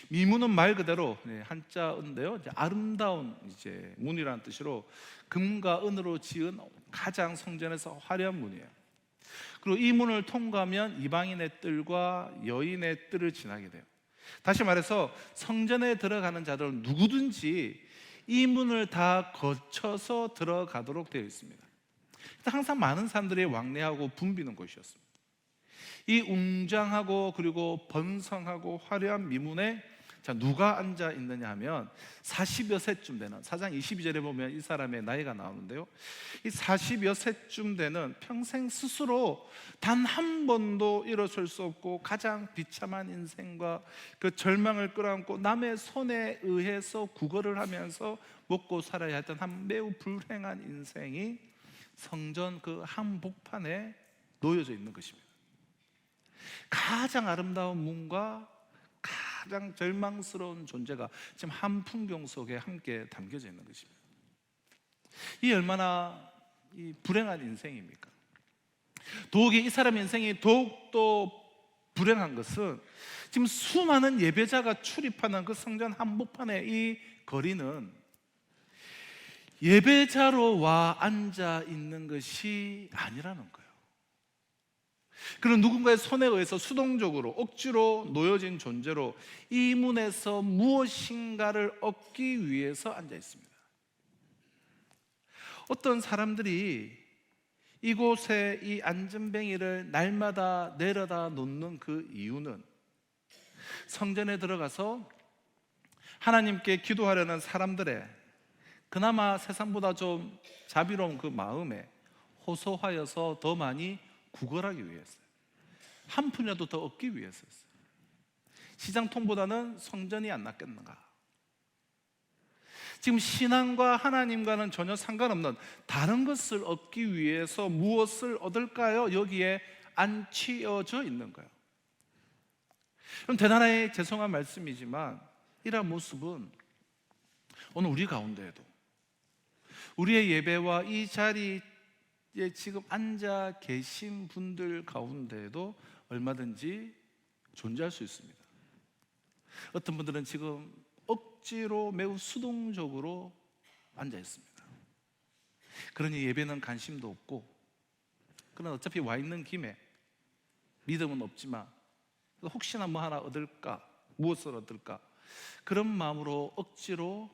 미문은 말 그대로 한자인데요, 아름다운 이제 문이라는 뜻으로 금과 은으로 지은 가장 성전에서 화려한 문이에요. 그리고 이 문을 통과하면 이방인의 뜰과 여인의 뜰을 지나게 돼요. 다시 말해서 성전에 들어가는 자들은 누구든지 이 문을 다 거쳐서 들어가도록 되어 있습니다. 항상 많은 사람들이 왕래하고 붐비는 곳이었습니다. 이 웅장하고 그리고 번성하고 화려한 미문에 누가 앉아 있느냐 하면 40여 세쯤 되는, 4장 22절에 보면 이 사람의 나이가 나오는데요, 이 40여 세쯤 되는 평생 스스로 단 한 번도 일어설 수 없고 가장 비참한 인생과 그 절망을 끌어안고 남의 손에 의해서 구걸을 하면서 먹고 살아야 했던 한 매우 불행한 인생이 성전 그 한복판에 놓여져 있는 것입니다. 가장 아름다운 문과 가장 절망스러운 존재가 지금 한 풍경 속에 함께 담겨져 있는 것입니다. 이 얼마나 이 불행한 인생입니까? 더욱이 이 사람의 인생이 더욱더 불행한 것은 지금 수많은 예배자가 출입하는 그 성전 한복판의 이 거리는 예배자로 와 앉아 있는 것이 아니라는 거예요. 그런 누군가의 손에 의해서 수동적으로 억지로 놓여진 존재로 이 문에서 무엇인가를 얻기 위해서 앉아 있습니다. 어떤 사람들이 이곳에 이 앉은뱅이를 날마다 내려다 놓는 그 이유는 성전에 들어가서 하나님께 기도하려는 사람들의 그나마 세상보다 좀 자비로운 그 마음에 호소하여서 더 많이 구걸하기 위해서요. 한 푼이라도 더 얻기 위해서였어요. 시장통보다는 성전이 안 낫겠는가? 지금 신앙과 하나님과는 전혀 상관없는 다른 것을 얻기 위해서 무엇을 얻을까요? 여기에 안 치여져 있는 거예요. 그럼 대단히 죄송한 말씀이지만 이러한 모습은 오늘 우리 가운데에도, 우리의 예배와 이 자리에 지금 앉아 계신 분들 가운데에도 얼마든지 존재할 수 있습니다. 어떤 분들은 지금 억지로 매우 수동적으로 앉아 있습니다. 그러니 예배는 관심도 없고, 그러나 어차피 와 있는 김에 믿음은 없지만 혹시나 뭐 하나 얻을까, 무엇을 얻을까, 그런 마음으로 억지로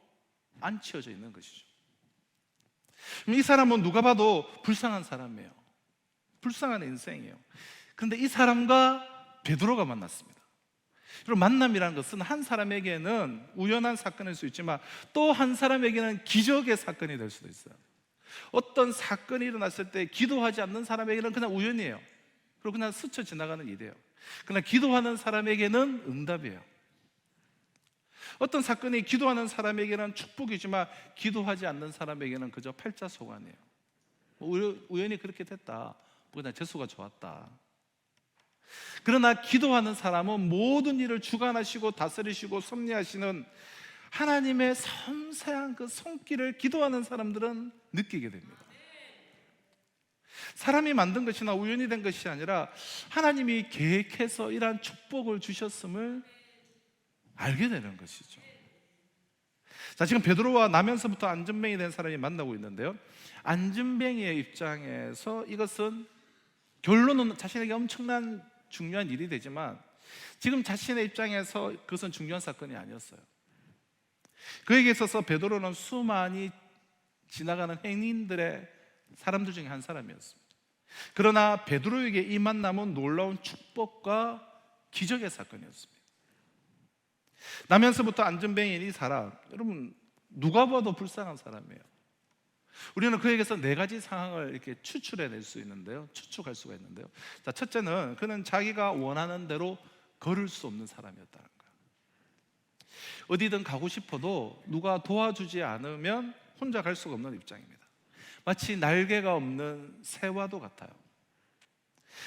앉혀져 있는 것이죠. 이 사람은 누가 봐도 불쌍한 사람이에요. 불쌍한 인생이에요. 그런데 이 사람과 베드로가 만났습니다. 그리고 만남이라는 것은 한 사람에게는 우연한 사건일 수 있지만 또 한 사람에게는 기적의 사건이 될 수도 있어요. 어떤 사건이 일어났을 때 기도하지 않는 사람에게는 그냥 우연이에요. 그리고 그냥 스쳐 지나가는 일이에요. 그러나 기도하는 사람에게는 응답이에요. 어떤 사건이 기도하는 사람에게는 축복이지만 기도하지 않는 사람에게는 그저 팔자소관이에요. 우연히 그렇게 됐다, 그냥 재수가 좋았다. 그러나 기도하는 사람은 모든 일을 주관하시고 다스리시고 섭리하시는 하나님의 섬세한 그 손길을 기도하는 사람들은 느끼게 됩니다. 사람이 만든 것이나 우연히 된 것이 아니라 하나님이 계획해서 이러한 축복을 주셨음을 알게 되는 것이죠. 자, 지금 베드로와 나면서부터 안전뱅이 된 사람이 만나고 있는데요, 안전뱅이의 입장에서 이것은 결론은 자신에게 엄청난 중요한 일이 되지만 지금 자신의 입장에서 그것은 중요한 사건이 아니었어요. 그에게 있어서 베드로는 수많이 지나가는 행인들의 사람들 중에 한 사람이었습니다. 그러나 베드로에게 이 만남은 놀라운 축복과 기적의 사건이었습니다. 나면서부터 안전뱅이인 이 사람, 여러분 누가 봐도 불쌍한 사람이에요. 우리는 그에게서 네 가지 상황을 이렇게 추출해낼 수 있는데요, 추측할 수가 있는데요. 자, 첫째는 그는 자기가 원하는 대로 걸을 수 없는 사람이었다는 거예요. 어디든 가고 싶어도 누가 도와주지 않으면 혼자 갈 수가 없는 입장입니다. 마치 날개가 없는 새와도 같아요.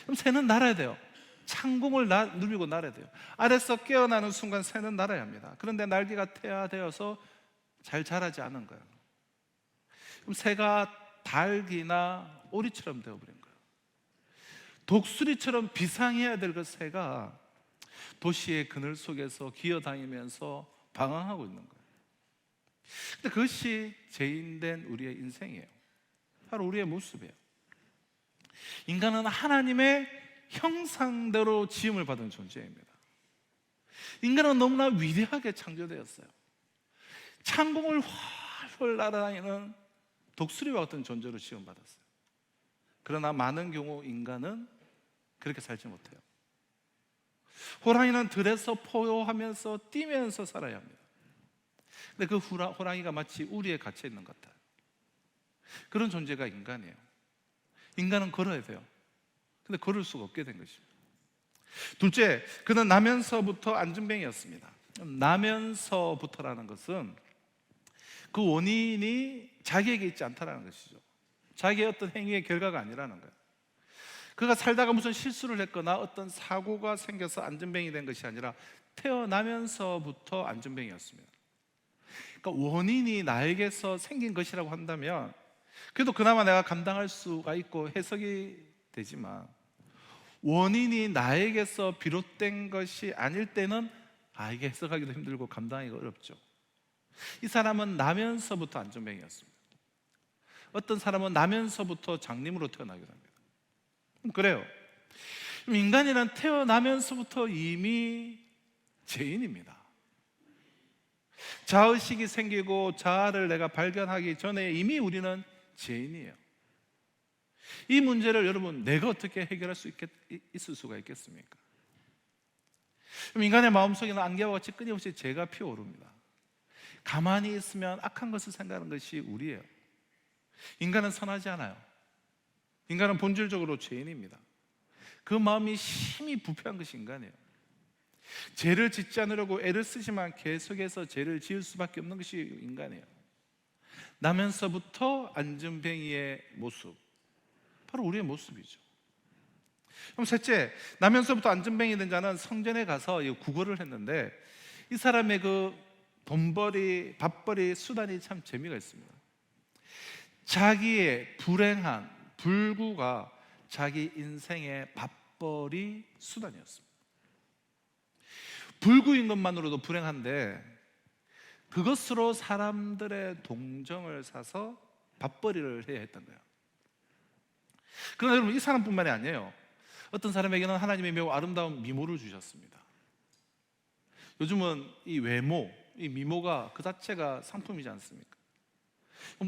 그럼 새는 날아야 돼요. 창공을 누비고 날아야 돼요. 아래서 깨어나는 순간 새는 날아야 합니다. 그런데 날개가 태아되어서 잘 자라지 않은 거예요. 그럼 새가 닭이나 오리처럼 되어버린 거예요. 독수리처럼 비상해야 될 그 새가 도시의 그늘 속에서 기어다니면서 방황하고 있는 거예요. 근데 그것이 죄인된 우리의 인생이에요. 바로 우리의 모습이에요. 인간은 하나님의 형상대로 지음을 받은 존재입니다. 인간은 너무나 위대하게 창조되었어요. 창공을 활활 날아다니는 독수리와 같은 존재로 지음받았어요. 그러나 많은 경우 인간은 그렇게 살지 못해요. 호랑이는 들에서 포효하면서 뛰면서 살아야 합니다. 근데 그 호랑이가 마치 우리에 갇혀 있는 것 같아요. 그런 존재가 인간이에요. 인간은 걸어야 돼요. 근데 걸을 수가 없게 된 것입니다. 둘째, 그는 나면서부터 안전뱅이였습니다. 나면서부터라는 것은 그 원인이 자기에게 있지 않다라는 것이죠. 자기의 어떤 행위의 결과가 아니라는 거예요. 그가 살다가 무슨 실수를 했거나 어떤 사고가 생겨서 안전뱅이 된 것이 아니라 태어나면서부터 안전뱅이였습니다. 그러니까 원인이 나에게서 생긴 것이라고 한다면 그래도 그나마 내가 감당할 수가 있고 해석이 되지만, 원인이 나에게서 비롯된 것이 아닐 때는 이게 해석하기도 힘들고 감당하기가 어렵죠. 이 사람은 나면서부터 안전뱅이였습니다. 어떤 사람은 나면서부터 장님으로 태어나기도 합니다. 그래요. 인간이란 태어나면서부터 이미 죄인입니다. 자의식이 생기고 자아를 내가 발견하기 전에 이미 우리는 죄인이에요. 이 문제를 여러분 내가 어떻게 해결할 수 있을 수가 있겠습니까? 인간의 마음속에는 안개와 같이 끊임없이 죄가 피어오릅니다. 가만히 있으면 악한 것을 생각하는 것이 우리예요. 인간은 선하지 않아요. 인간은 본질적으로 죄인입니다. 그 마음이 심히 부패한 것이 인간이에요. 죄를 짓지 않으려고 애를 쓰지만 계속해서 죄를 지을 수밖에 없는 것이 인간이에요. 나면서부터 안전뱅이의 모습, 바로 우리의 모습이죠. 그럼 셋째, 나면서부터 안전뱅이 된 자는 성전에 가서 구걸을 했는데 이 사람의 그 돈벌이, 밥벌이 수단이 참 재미가 있습니다. 자기의 불행한 불구가 자기 인생의 밥벌이 수단이었습니다. 불구인 것만으로도 불행한데 그것으로 사람들의 동정을 사서 밥벌이를 해야 했던 거예요. 그러나 여러분, 이 사람뿐만이 아니에요. 어떤 사람에게는 하나님이 매우 아름다운 미모를 주셨습니다. 요즘은 이 외모, 이 미모가 그 자체가 상품이지 않습니까?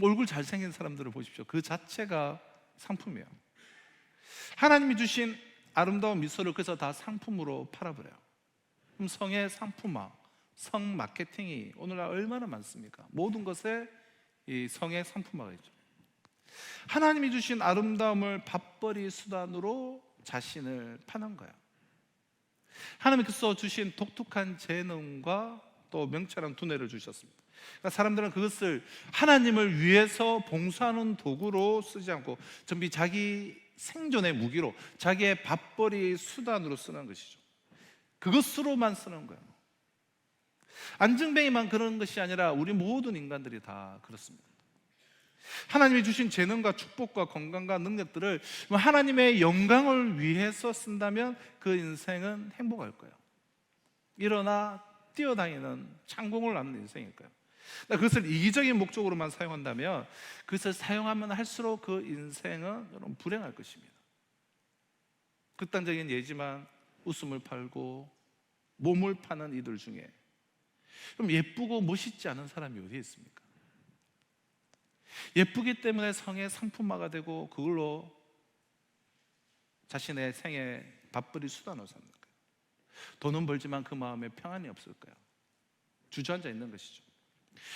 얼굴 잘생긴 사람들을 보십시오. 그 자체가 상품이에요. 하나님이 주신 아름다운 미소를 그래서 다 상품으로 팔아버려요. 그럼 성의 상품화, 성 마케팅이 오늘날 얼마나 많습니까? 모든 것에 이 성의 상품화가 있죠. 하나님이 주신 아름다움을 밥벌이 수단으로 자신을 파는 거예요. 하나님께서 주신 독특한 재능과 또 명철한 두뇌를 주셨습니다. 그러니까 사람들은 그것을 하나님을 위해서 봉사하는 도구로 쓰지 않고 전부 자기 생존의 무기로, 자기의 밥벌이 수단으로 쓰는 것이죠. 그것으로만 쓰는 거예요. 안증뱅이만 그런 것이 아니라 우리 모든 인간들이 다 그렇습니다. 하나님이 주신 재능과 축복과 건강과 능력들을 하나님의 영광을 위해서 쓴다면 그 인생은 행복할 거예요. 일어나 뛰어다니는 창공을 낳는 인생일 거예요. 그것을 이기적인 목적으로만 사용한다면, 그것을 사용하면 할수록 그 인생은 여러분 불행할 것입니다. 극단적인 예지만 웃음을 팔고 몸을 파는 이들 중에 그럼 예쁘고 멋있지 않은 사람이 어디에 있습니까? 예쁘기 때문에 성의 상품화가 되고 그걸로 자신의 생애 밥벌이 수단으로 삼는 거예요. 돈은 벌지만 그 마음에 평안이 없을 거예요. 주저앉아 있는 것이죠.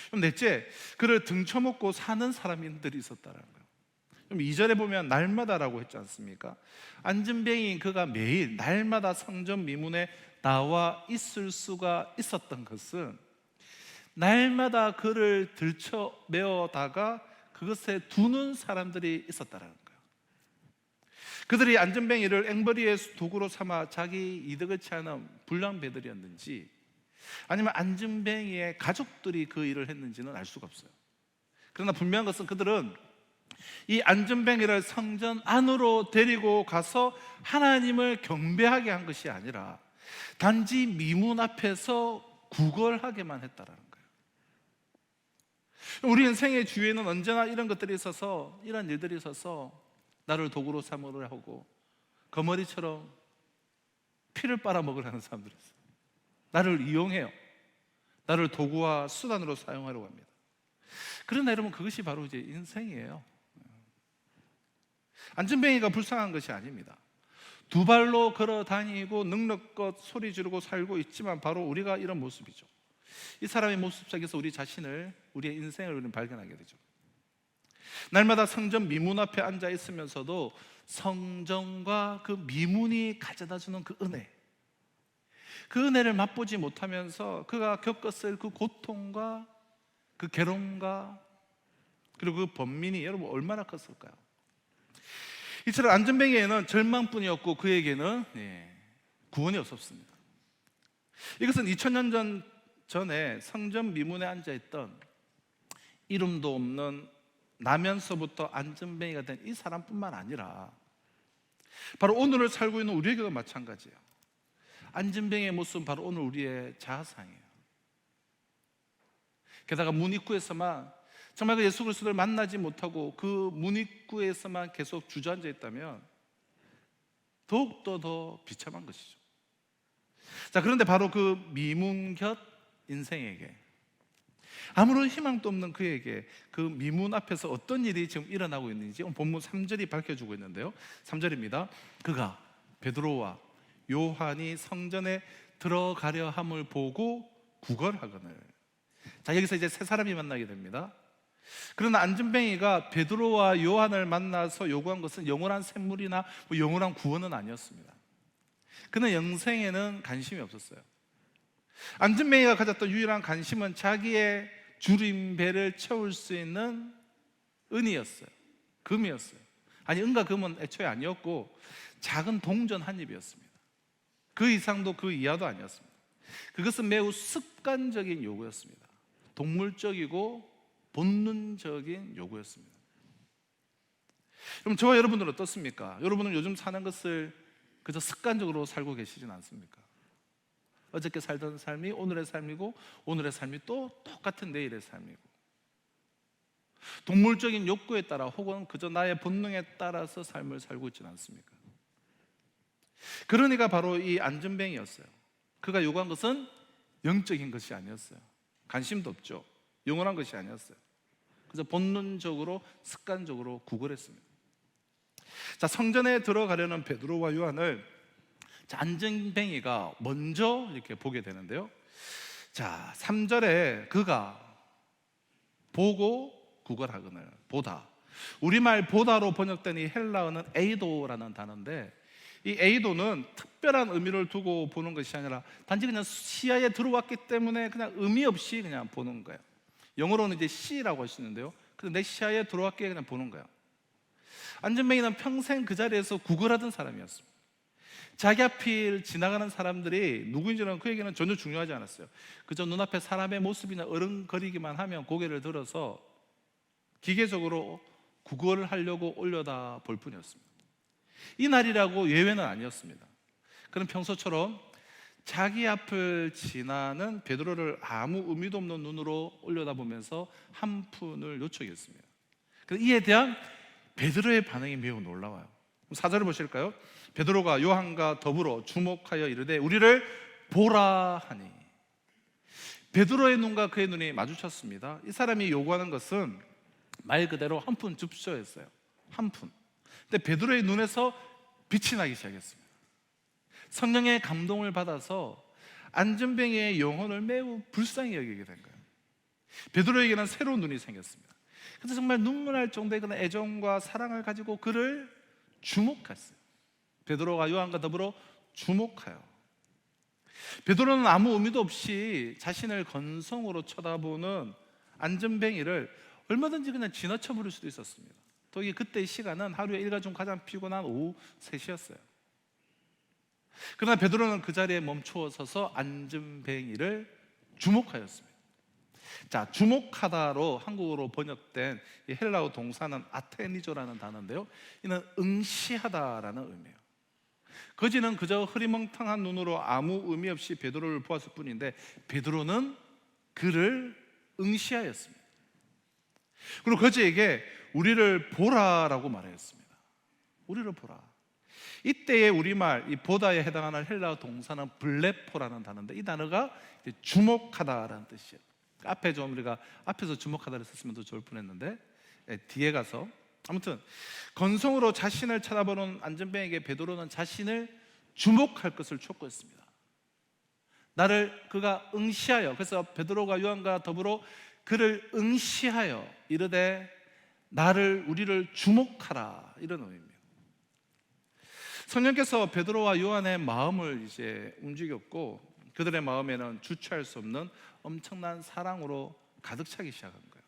그럼 넷째, 그를 등쳐먹고 사는 사람들이 있었다는 거예요. 그럼 2절에 보면 날마다라고 했지 않습니까? 안전뱅이인 그가 매일 날마다 성전 미문에 나와 있을 수가 있었던 것은 날마다 그를 들쳐매어다가 그것에 두는 사람들이 있었다는 거예요. 그들이 안전뱅이를 앵벌이의 도구로 삼아 자기 이득을 취하는 불량배들이었는지 아니면 안전뱅이의 가족들이 그 일을 했는지는 알 수가 없어요. 그러나 분명한 것은 그들은 이 안전뱅이를 성전 안으로 데리고 가서 하나님을 경배하게 한 것이 아니라 단지 미문 앞에서 구걸하게만 했다라는 거예요. 우리 인생의 주위에는 언제나 이런 것들이 있어서, 이런 일들이 있어서 나를 도구로 삼으려 하고 거머리처럼 피를 빨아먹으려 하는 사람들이 있어요. 나를 이용해요. 나를 도구와 수단으로 사용하려고 합니다. 그러나 여러분, 그것이 바로 이제 인생이에요. 안전뱅이가 불쌍한 것이 아닙니다. 두 발로 걸어 다니고 능력껏 소리 지르고 살고 있지만 바로 우리가 이런 모습이죠. 이 사람의 모습 속에서 우리 자신을, 우리의 인생을 우리는 발견하게 되죠. 날마다 성전 미문 앞에 앉아 있으면서도 성전과 그 미문이 가져다주는 그 은혜, 그 은혜를 맛보지 못하면서 그가 겪었을 그 고통과 그 괴로움과 그리고 그 번민이 여러분 얼마나 컸을까요? 이처럼 안전뱅이에는 절망뿐이었고 그에게는 구원이 없었습니다. 이것은 2000년 전에 성전 미문에 앉아있던 이름도 없는 나면서부터 안전뱅이가 된 이 사람뿐만 아니라 바로 오늘을 살고 있는 우리에게도 마찬가지예요. 안전뱅이의 모습은 바로 오늘 우리의 자아상이에요. 게다가 문 입구에서만 정말 그 예수 그리스도를 만나지 못하고 그 문 입구에서만 계속 주저앉아 있다면 더욱더 더 비참한 것이죠. 자, 그런데 바로 그 미문곁 인생에게, 아무런 희망도 없는 그에게 그 미문 앞에서 어떤 일이 지금 일어나고 있는지 오늘 본문 3절이 밝혀주고 있는데요. 3절입니다. 그가 베드로와 요한이 성전에 들어가려 함을 보고 구걸하거늘. 자, 여기서 이제 세 사람이 만나게 됩니다. 그러나 안전뱅이가 베드로와 요한을 만나서 요구한 것은 영원한 샘물이나 영원한 구원은 아니었습니다. 그는 영생에는 관심이 없었어요. 안전뱅이가 가졌던 유일한 관심은 자기의 주린 배를 채울 수 있는 은이었어요. 금이었어요. 아니, 은과 금은 애초에 아니었고 작은 동전 한 입이었습니다. 그 이상도 그 이하도 아니었습니다. 그것은 매우 습관적인 요구였습니다. 동물적이고 본능적인 요구였습니다. 그럼 저와 여러분들은 어떻습니까? 여러분은 요즘 사는 것을 그저 습관적으로 살고 계시진 않습니까? 어저께 살던 삶이 오늘의 삶이고, 오늘의 삶이 또 똑같은 내일의 삶이고, 동물적인 욕구에 따라 혹은 그저 나의 본능에 따라서 삶을 살고 있지는 않습니까? 그러니까 바로 이 안전뱅이였어요. 그가 요구한 것은 영적인 것이 아니었어요. 관심도 없죠. 영원한 것이 아니었어요. 그래서 본능적으로 습관적으로 구걸했습니다. 자, 성전에 들어가려는 베드로와 요한을 안전뱅이가 먼저 이렇게 보게 되는데요. 자, 3절에 그가 보고 구걸하거늘, 보다. 우리말 보다로 번역된 이 헬라어는 에이도라는 단어인데, 이 에이도는 특별한 의미를 두고 보는 것이 아니라 단지 그냥 시야에 들어왔기 때문에 그냥 의미 없이 그냥 보는 거예요. 영어로는 이제 see라고 하시는데요. 근데 내 시야에 들어왔기에 그냥 보는 거예요. 안전뱅이는 평생 그 자리에서 구걸하던 사람이었습니다. 자기 앞을 지나가는 사람들이 누구인지는 그에게는 전혀 중요하지 않았어요. 그저 눈앞에 사람의 모습이나 어른거리기만 하면 고개를 들어서 기계적으로 구걸을 하려고 올려다 볼 뿐이었습니다. 이 날이라고 예외는 아니었습니다. 그는 평소처럼 자기 앞을 지나는 베드로를 아무 의미도 없는 눈으로 올려다보면서 한 푼을 요청했습니다. 이에 대한 베드로의 반응이 매우 놀라워요. 4절을 보실까요? 베드로가 요한과 더불어 주목하여 이르되 우리를 보라 하니. 베드로의 눈과 그의 눈이 마주쳤습니다. 이 사람이 요구하는 것은 말 그대로 한 푼 줍쇼였어요. 한 푼. 근데 베드로의 눈에서 빛이 나기 시작했습니다. 성령의 감동을 받아서 안전뱅이의 영혼을 매우 불쌍히 여기게 된 거예요. 베드로에게는 새로운 눈이 생겼습니다. 그래서 정말 눈물날 정도의 그런 애정과 사랑을 가지고 그를 주목했어요. 베드로가 요한과 더불어 주목하여. 베드로는 아무 의미도 없이 자신을 건성으로 쳐다보는 안전뱅이를 얼마든지 그냥 지나쳐 버릴 수도 있었습니다. 또 이게 그때의 시간은 하루에 일과 중 가장 피곤한 오후 3시였어요. 그러나 베드로는 그 자리에 멈추어 서서 안전뱅이를 주목하였습니다. 자, 주목하다로 한국어로 번역된 이 헬라어 동사는 아테니조라는 단어인데요, 이는 응시하다라는 의미예요. 거지는 그저 흐리멍텅한 눈으로 아무 의미 없이 베드로를 보았을 뿐인데 베드로는 그를 응시하였습니다. 그리고 거지에게 우리를 보라라고 말하였습니다. 우리를 보라. 이때의 우리말 이 보다에 해당하는 헬라어 동사는 블레포라는 단어인데 이 단어가 주목하다라는 뜻이에요. 앞에 좀 우리가 앞에서 주목하다를 썼으면 더 좋을 뻔했는데 뒤에 가서 아무튼 건성으로 자신을 쳐다보는 안전뱅이에게 베드로는 자신을 주목할 것을 촉구했습니다. 나를 그가 응시하여, 그래서 베드로가 요한과 더불어 그를 응시하여 이르되 나를 우리를 주목하라, 이런 의미입니다. 성령께서 베드로와 요한의 마음을 이제 움직였고 그들의 마음에는 주체할 수 없는 엄청난 사랑으로 가득 차기 시작한 거예요.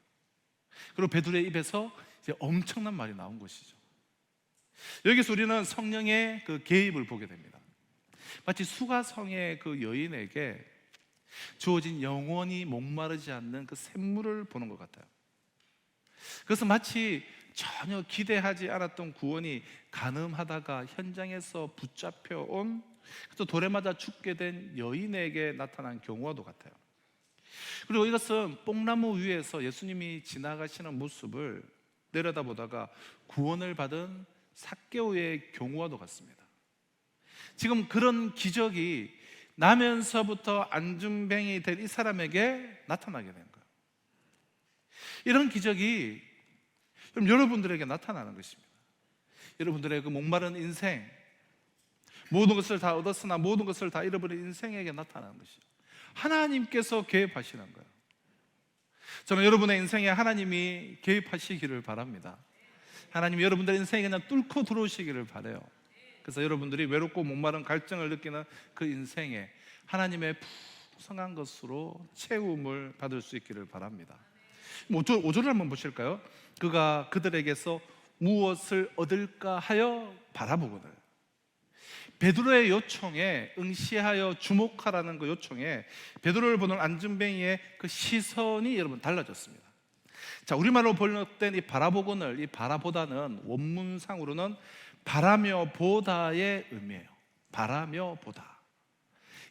그리고 베드로의 입에서 이제 엄청난 말이 나온 것이죠. 여기서 우리는 성령의 그 개입을 보게 됩니다. 마치 수가성의 그 여인에게 주어진 영원히 목마르지 않는 그 샘물을 보는 것 같아요. 그래서 마치 전혀 기대하지 않았던 구원이 가늠하다가 현장에서 붙잡혀 온, 또 돌에 맞아 죽게 된 여인에게 나타난 경우와도 같아요. 그리고 이것은 뽕나무 위에서 예수님이 지나가시는 모습을 내려다보다가 구원을 받은 삭개오의 경우와도 같습니다. 지금 그런 기적이 나면서부터 안전뱅이 된 이 사람에게 나타나게 된 거예요. 이런 기적이 그럼 여러분들에게 나타나는 것입니다. 여러분들의 그 목마른 인생, 모든 것을 다 얻었으나 모든 것을 다 잃어버린 인생에게 나타나는 것이죠. 하나님께서 개입하시는 거예요. 저는 여러분의 인생에 하나님이 개입하시기를 바랍니다. 하나님이 여러분들의 인생에 그냥 뚫고 들어오시기를 바라요. 그래서 여러분들이 외롭고 목마른 갈증을 느끼는 그 인생에 하나님의 풍성한 것으로 채움을 받을 수 있기를 바랍니다. 5절을 한번 보실까요? 그가 그들에게서 무엇을 얻을까 하여 바라보거늘. 베드로의 요청에 응시하여 주목하라는 그 요청에 베드로를 보는 안전뱅이의 그 시선이 여러분 달라졌습니다. 자, 우리말로 번역된 이 바라보건을, 이 바라보다는 원문상으로는 바라며 보다의 의미예요. 바라며 보다.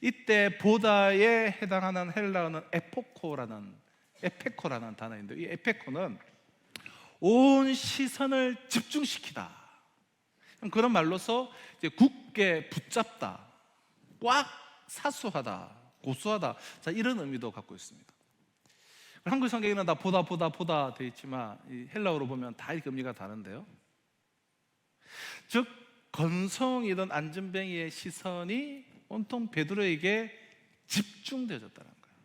이때 보다에 해당하는 헬라어는 에페코라는 단어인데, 이 에페코는 온 시선을 집중시키다, 그런 말로서 이제 굳게 붙잡다, 꽉 사수하다, 고수하다, 자, 이런 의미도 갖고 있습니다. 한글 성경에는 다 보다 되어 있지만 이 헬라어로 보면 다 이렇게 의미가 다른데요. 즉 건성이던 안전뱅이의 시선이 온통 베드로에게 집중되어졌다는 거예요.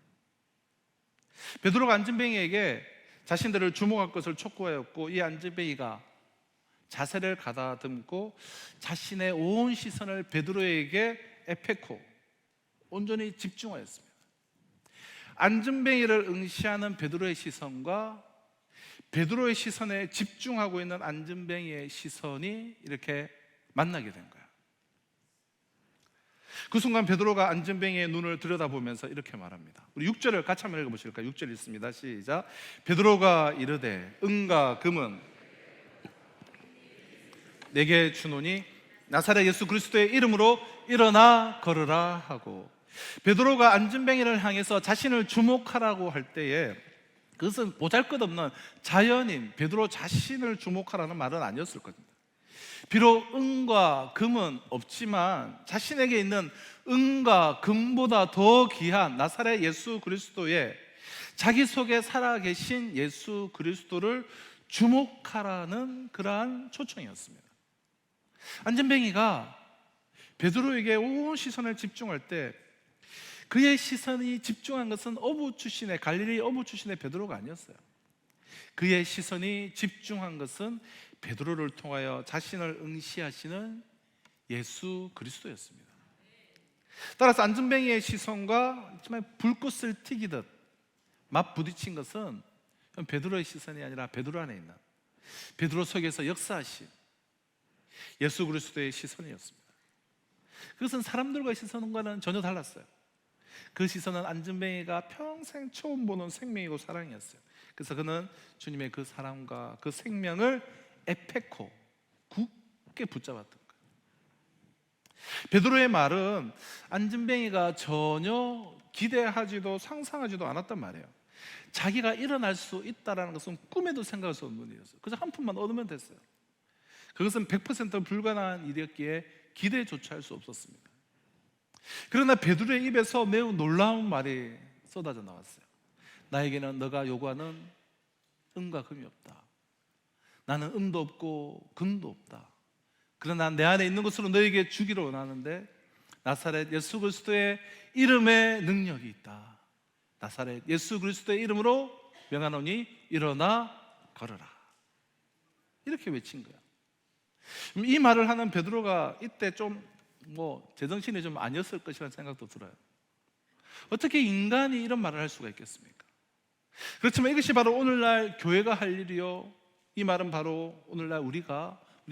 베드로가 안전뱅이에게 자신들을 주목할 것을 촉구하였고, 이 안전뱅이가 자세를 가다듬고 자신의 온 시선을 베드로에게 에페코, 온전히 집중하였습니다. 안전뱅이를 응시하는 베드로의 시선과 베드로의 시선에 집중하고 있는 안전뱅이의 시선이 이렇게 만나게 된 거예요. 그 순간 베드로가 안전뱅이의 눈을 들여다보면서 이렇게 말합니다. 우리 6절을 같이 한번 읽어보실까요? 6절 읽습니다. 시작. 베드로가 이르되 은과 금은 내게 주노니 나사렛 예수 그리스도의 이름으로 일어나 걸으라 하고, 베드로가 안전뱅이를 향해서 자신을 주목하라고 할 때에 그것은 보잘것없는 자연인 베드로 자신을 주목하라는 말은 아니었을 겁니다. 비록 은과 금은 없지만 자신에게 있는 은과 금보다 더 귀한 나사렛 예수 그리스도의, 자기 속에 살아계신 예수 그리스도를 주목하라는 그러한 초청이었습니다. 안전뱅이가 베드로에게 온 시선을 집중할 때 그의 시선이 집중한 것은 갈릴리 어부 출신의 베드로가 아니었어요. 그의 시선이 집중한 것은 베드로를 통하여 자신을 응시하시는 예수 그리스도였습니다. 따라서 안전뱅이의 시선과 정말 불꽃을 튀기듯 맞부딪힌 것은 베드로의 시선이 아니라 베드로 안에 있는, 베드로 속에서 역사하신 예수 그리스도의 시선이었습니다. 그것은 사람들과의 시선과는 전혀 달랐어요. 그 시선은 안전뱅이가 평생 처음 보는 생명이고 사랑이었어요. 그래서 그는 주님의 그 사랑과 그 생명을 에페코, 굳게 붙잡았던 거예요. 베드로의 말은 안전뱅이가 전혀 기대하지도 상상하지도 않았단 말이에요. 자기가 일어날 수 있다는 것은 꿈에도 생각할 수 없는 일이었어요. 그래서 한 푼만 얻으면 됐어요. 그것은 100% 불가능한 일이었기에 기대조차 할 수 없었습니다. 그러나 베드로의 입에서 매우 놀라운 말이 쏟아져 나왔어요. 나에게는 너가 요구하는 은과 금이 없다. 나는 은도 없고 금도 없다. 그러나 내 안에 있는 것으로 너에게 주기를 원하는데 나사렛 예수 그리스도의 이름에 능력이 있다. 나사렛 예수 그리스도의 이름으로 명하노니 일어나 걸어라. 이렇게 외친 거야. 이 말을 하는 베드로가 이때 좀 제정신이 좀 아니었을 것이라는 생각도 들어요. 어떻게 인간이 이런 말을 할 수가 있겠습니까? 그렇지만 이것이 바로 오늘날 교회가 할 일이요, 이 말은 바로 오늘날 우리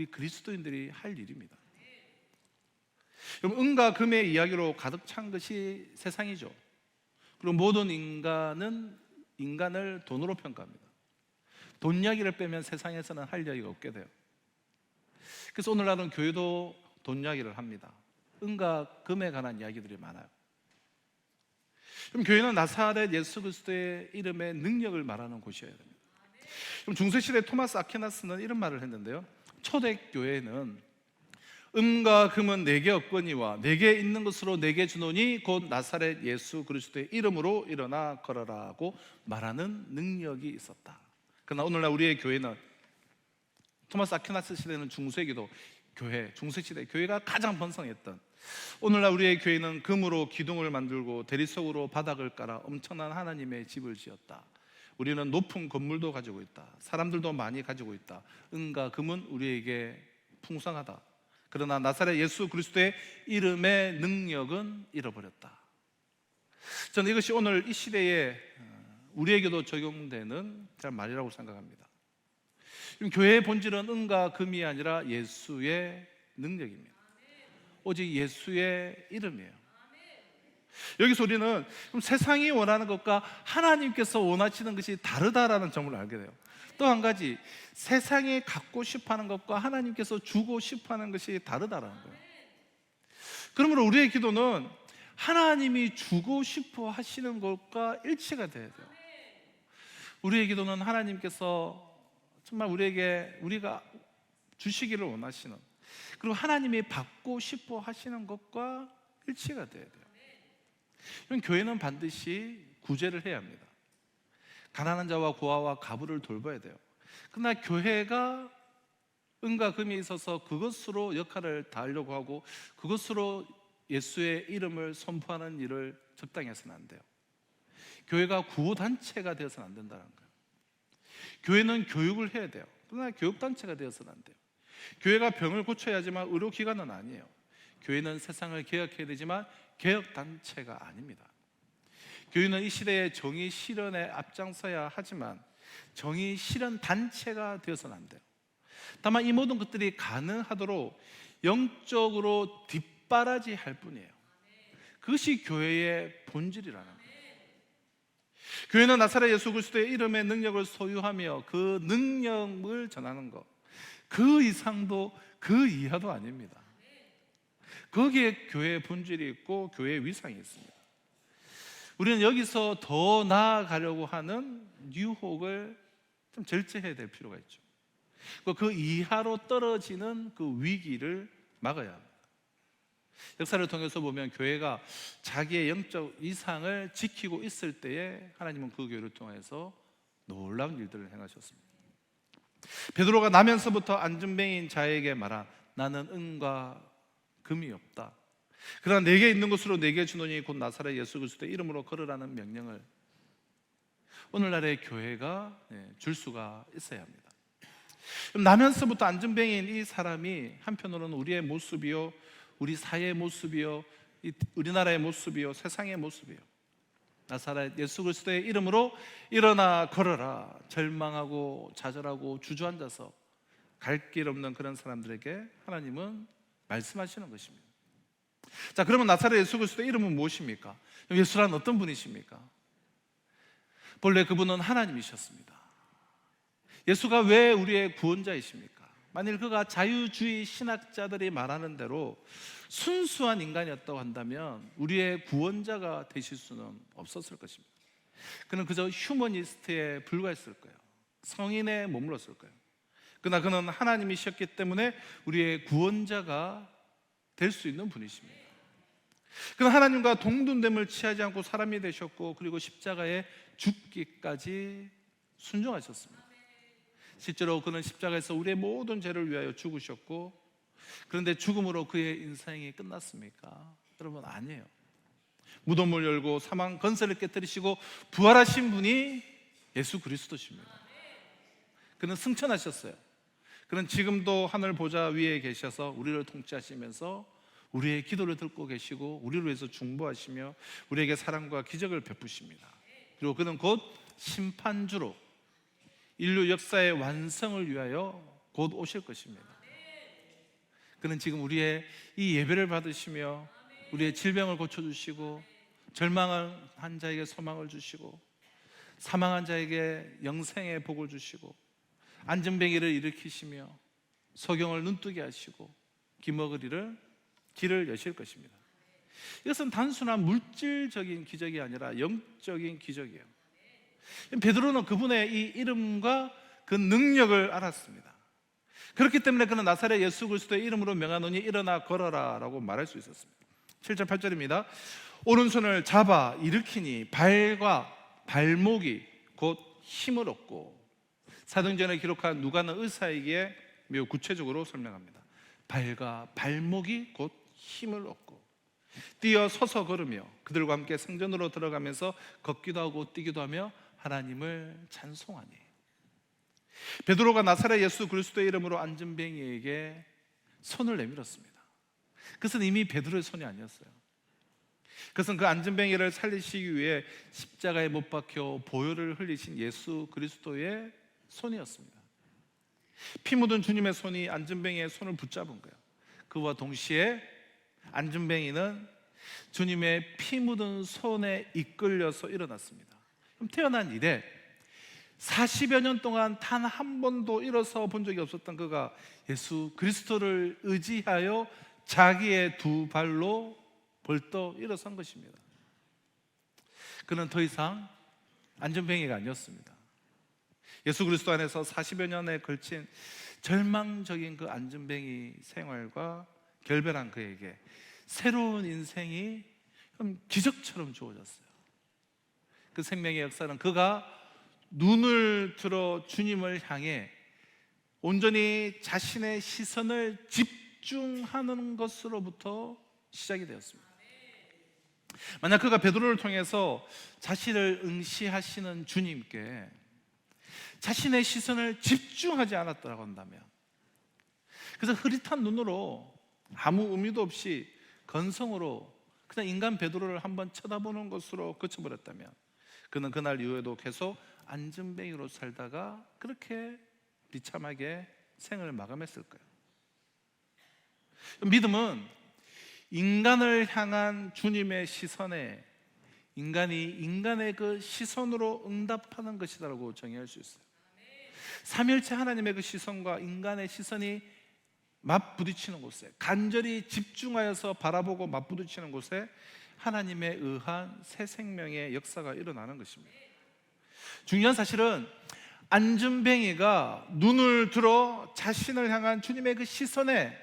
그리스도인들이 할 일입니다. 여러분, 은과 금의 이야기로 가득 찬 것이 세상이죠. 그리고 모든 인간을 돈으로 평가합니다. 돈 이야기를 빼면 세상에서는 할 이야기가 없게 돼요. 그래서 오늘날은 교회도 돈 이야기를 합니다. 은과 금에 관한 이야기들이 많아요. 그럼 교회는 나사렛 예수 그리스도의 이름의 능력을 말하는 곳이어야 됩니다. 그럼 중세시대 토마스 아퀴나스는 이런 말을 했는데요. 초대교회는 은과 금은 내게 없거니와 내게 있는 것으로 내게 주노니 곧 나사렛 예수 그리스도의 이름으로 일어나 걸어라고 말하는 능력이 있었다. 그러나 오늘날 우리의 교회는, 토마스 아퀴나스 시대는 중세기도 교회, 중세시대 교회가 가장 번성했던, 오늘날 우리의 교회는 금으로 기둥을 만들고 대리석으로 바닥을 깔아 엄청난 하나님의 집을 지었다. 우리는 높은 건물도 가지고 있다. 사람들도 많이 가지고 있다. 은과 금은 우리에게 풍성하다. 그러나 나사렛 예수 그리스도의 이름의 능력은 잃어버렸다. 저는 이것이 오늘 이 시대에 우리에게도 적용되는 말이라고 생각합니다. 교회의 본질은 은과 금이 아니라 예수의 능력입니다. 오직 예수의 이름이에요. 여기서 우리는 그럼 세상이 원하는 것과 하나님께서 원하시는 것이 다르다라는 점을 알게 돼요. 또 한 가지, 세상이 갖고 싶어하는 것과 하나님께서 주고 싶어하는 것이 다르다라는 거예요. 그러므로 우리의 기도는 하나님이 주고 싶어 하시는 것과 일치가 돼야 돼요. 우리의 기도는 하나님께서 정말 우리가 주시기를 원하시는, 그리고 하나님이 받고 싶어 하시는 것과 일치가 돼야 돼요. 그럼 교회는 반드시 구제를 해야 합니다. 가난한 자와 고아와 가부를 돌봐야 돼요. 그러나 교회가 은과 금이 있어서 그것으로 역할을 다하려고 하고 그것으로 예수의 이름을 선포하는 일을 적당히 해서는 안 돼요. 교회가 구호단체가 되어서는 안 된다는 거예요. 교회는 교육을 해야 돼요. 그러나 교육단체가 되어서는 안 돼요. 교회가 병을 고쳐야 하지만 의료기관은 아니에요. 교회는 세상을 개혁해야 되지만 개혁단체가 아닙니다. 교회는 이 시대의 정의 실현에 앞장서야 하지만 정의 실현 단체가 되어서는 안 돼요. 다만 이 모든 것들이 가능하도록 영적으로 뒷바라지 할 뿐이에요. 그것이 교회의 본질이라는 거예요. 교회는 나사렛 예수 그리스도의 이름의 능력을 소유하며 그 능력을 전하는 것, 그 이상도 그 이하도 아닙니다. 거기에 교회의 본질이 있고 교회의 위상이 있습니다. 우리는 여기서 더 나아가려고 하는 유혹을 좀 절제해야 될 필요가 있죠. 그 이하로 떨어지는 그 위기를 막아야 합니다. 역사를 통해서 보면 교회가 자기의 영적 이상을 지키고 있을 때에 하나님은 그 교회를 통해서 놀라운 일들을 행하셨습니다. 베드로가 나면서부터 안전뱅이인 자에게 말한 나는 은과 금이 없다. 그러나 내게 있는 것으로 내게 주노니 곧 나사렛 예수 그리스도의 이름으로 걸으라는 명령을 오늘날의 교회가 줄 수가 있어야 합니다. 그럼 나면서부터 안전뱅이인 이 사람이 한편으로는 우리의 모습이요, 우리 사회의 모습이요, 우리나라의 모습이요, 세상의 모습이요. 나사렛 예수 그리스도의 이름으로 일어나 걸어라. 절망하고 좌절하고 주저앉아서 갈 길 없는 그런 사람들에게 하나님은 말씀하시는 것입니다. 자, 그러면 나사렛 예수 그리스도의 이름은 무엇입니까? 예수란 어떤 분이십니까? 본래 그분은 하나님이셨습니다. 예수가 왜 우리의 구원자이십니까? 만일 그가 자유주의 신학자들이 말하는 대로 순수한 인간이었다고 한다면 우리의 구원자가 되실 수는 없었을 것입니다. 그는 그저 휴머니스트에 불과했을 거예요. 성인에 머물렀을 거예요. 그러나 그는 하나님이셨기 때문에 우리의 구원자가 될 수 있는 분이십니다. 그는 하나님과 동등됨을 취하지 않고 사람이 되셨고 그리고 십자가에 죽기까지 순종하셨습니다. 실제로 그는 십자가에서 우리의 모든 죄를 위하여 죽으셨고, 그런데 죽음으로 그의 인생이 끝났습니까? 여러분, 아니에요. 무덤을 열고 사망 건설을 깨뜨리시고 부활하신 분이 예수 그리스도십니다. 그는 승천하셨어요. 그는 지금도 하늘 보좌 위에 계셔서 우리를 통치하시면서 우리의 기도를 듣고 계시고 우리를 위해서 중보하시며 우리에게 사랑과 기적을 베푸십니다. 그리고 그는 곧 심판주로 인류 역사의 완성을 위하여 곧 오실 것입니다. 그는 지금 우리의 이 예배를 받으시며 우리의 질병을 고쳐주시고 절망한 자에게 소망을 주시고 사망한 자에게 영생의 복을 주시고 안전뱅이를 일으키시며 소경을 눈뜨게 하시고 기머거리를 길을 여실 것입니다. 이것은 단순한 물질적인 기적이 아니라 영적인 기적이에요. 베드로는 그분의 이 이름과 그 능력을 알았습니다. 그렇기 때문에 그는 나사렛 예수 그리스도의 이름으로 명하노니 일어나 걸어라 라고 말할 수 있었습니다. 7절 8절입니다. 오른손을 잡아 일으키니 발과 발목이 곧 힘을 얻고, 사도행전에 기록한 누가는 의사이기에 매우 구체적으로 설명합니다. 발과 발목이 곧 힘을 얻고 뛰어 서서 걸으며 그들과 함께 성전으로 들어가면서 걷기도 하고 뛰기도 하며 하나님을 찬송하니. 베드로가 나사렛 예수 그리스도의 이름으로 안전뱅이에게 손을 내밀었습니다. 그것은 이미 베드로의 손이 아니었어요. 그것은 그 안전뱅이를 살리시기 위해 십자가에 못 박혀 보혈을 흘리신 예수 그리스도의 손이었습니다. 피 묻은 주님의 손이 안전뱅이의 손을 붙잡은 거예요. 그와 동시에 안전뱅이는 주님의 피 묻은 손에 이끌려서 일어났습니다. 그럼 태어난 이래 40여 년 동안 단 한 번도 일어서 본 적이 없었던 그가 예수 그리스도를 의지하여 자기의 두 발로 벌떡 일어선 것입니다. 그는 더 이상 안전뱅이가 아니었습니다. 예수 그리스도 안에서 40여 년에 걸친 절망적인 그 안전뱅이 생활과 결별한 그에게 새로운 인생이 기적처럼 주어졌어요. 그 생명의 역사는 그가 눈을 들어 주님을 향해 온전히 자신의 시선을 집중하는 것으로부터 시작이 되었습니다. 만약 그가 베드로를 통해서 자신을 응시하시는 주님께 자신의 시선을 집중하지 않았다고 한다면, 그래서 흐릿한 눈으로 아무 의미도 없이 건성으로 그냥 인간 베드로를 한번 쳐다보는 것으로 그쳐버렸다면 그는 그날 이후에도 계속 안전뱅이로 살다가 그렇게 비참하게 생을 마감했을 거예요. 믿음은 인간을 향한 주님의 시선에 인간이 인간의 그 시선으로 응답하는 것이라고 정의할 수 있어요. 삼위일체 하나님의 그 시선과 인간의 시선이 맞부딪히는 곳에, 간절히 집중하여서 바라보고 맞부딪히는 곳에 하나님에 의한 새 생명의 역사가 일어나는 것입니다. 중요한 사실은 안전뱅이가 눈을 들어 자신을 향한 주님의 그 시선에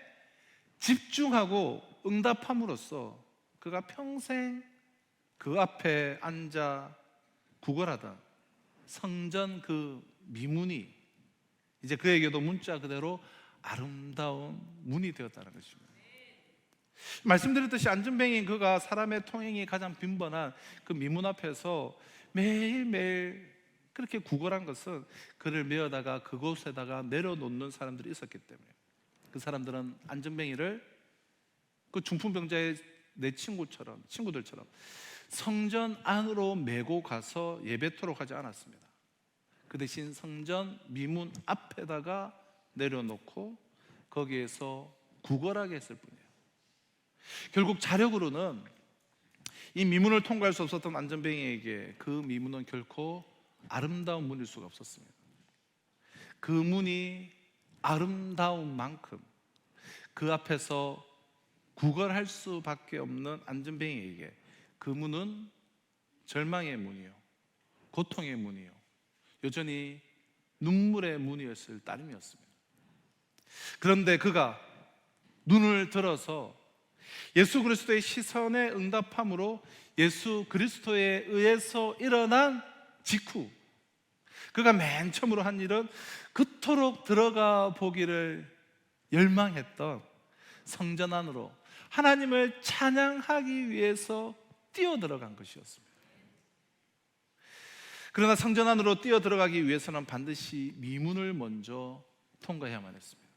집중하고 응답함으로써 그가 평생 그 앞에 앉아 구걸하던 성전 그 미문이 이제 그에게도 문자 그대로 아름다운 문이 되었다는 것입니다. 말씀드렸듯이 안전뱅이인 그가 사람의 통행이 가장 빈번한 그 미문 앞에서 매일매일 그렇게 구걸한 것은 그를 메어다가 그곳에다가 내려놓는 사람들이 있었기 때문에 그 사람들은 안전뱅이를 그 중풍병자의 내 친구들처럼 성전 안으로 메고 가서 예배토록 하지 않았습니다. 그 대신 성전 미문 앞에다가 내려놓고 거기에서 구걸하게 했을 뿐이에요. 결국 자력으로는 이 미문을 통과할 수 없었던 안전뱅이에게 그 미문은 결코 아름다운 문일 수가 없었습니다. 그 문이 아름다운 만큼 그 앞에서 구걸할 수밖에 없는 안전뱅이에게 그 문은 절망의 문이요, 고통의 문이요, 여전히 눈물의 문이었을 따름이었습니다. 그런데 그가 눈을 들어서 예수 그리스도의 시선에 응답함으로 예수 그리스도에 의해서 일어난 직후 그가 맨 처음으로 한 일은 그토록 들어가 보기를 열망했던 성전 안으로 하나님을 찬양하기 위해서 뛰어들어간 것이었습니다. 그러나 성전 안으로 뛰어들어가기 위해서는 반드시 미문을 먼저 통과해야만 했습니다.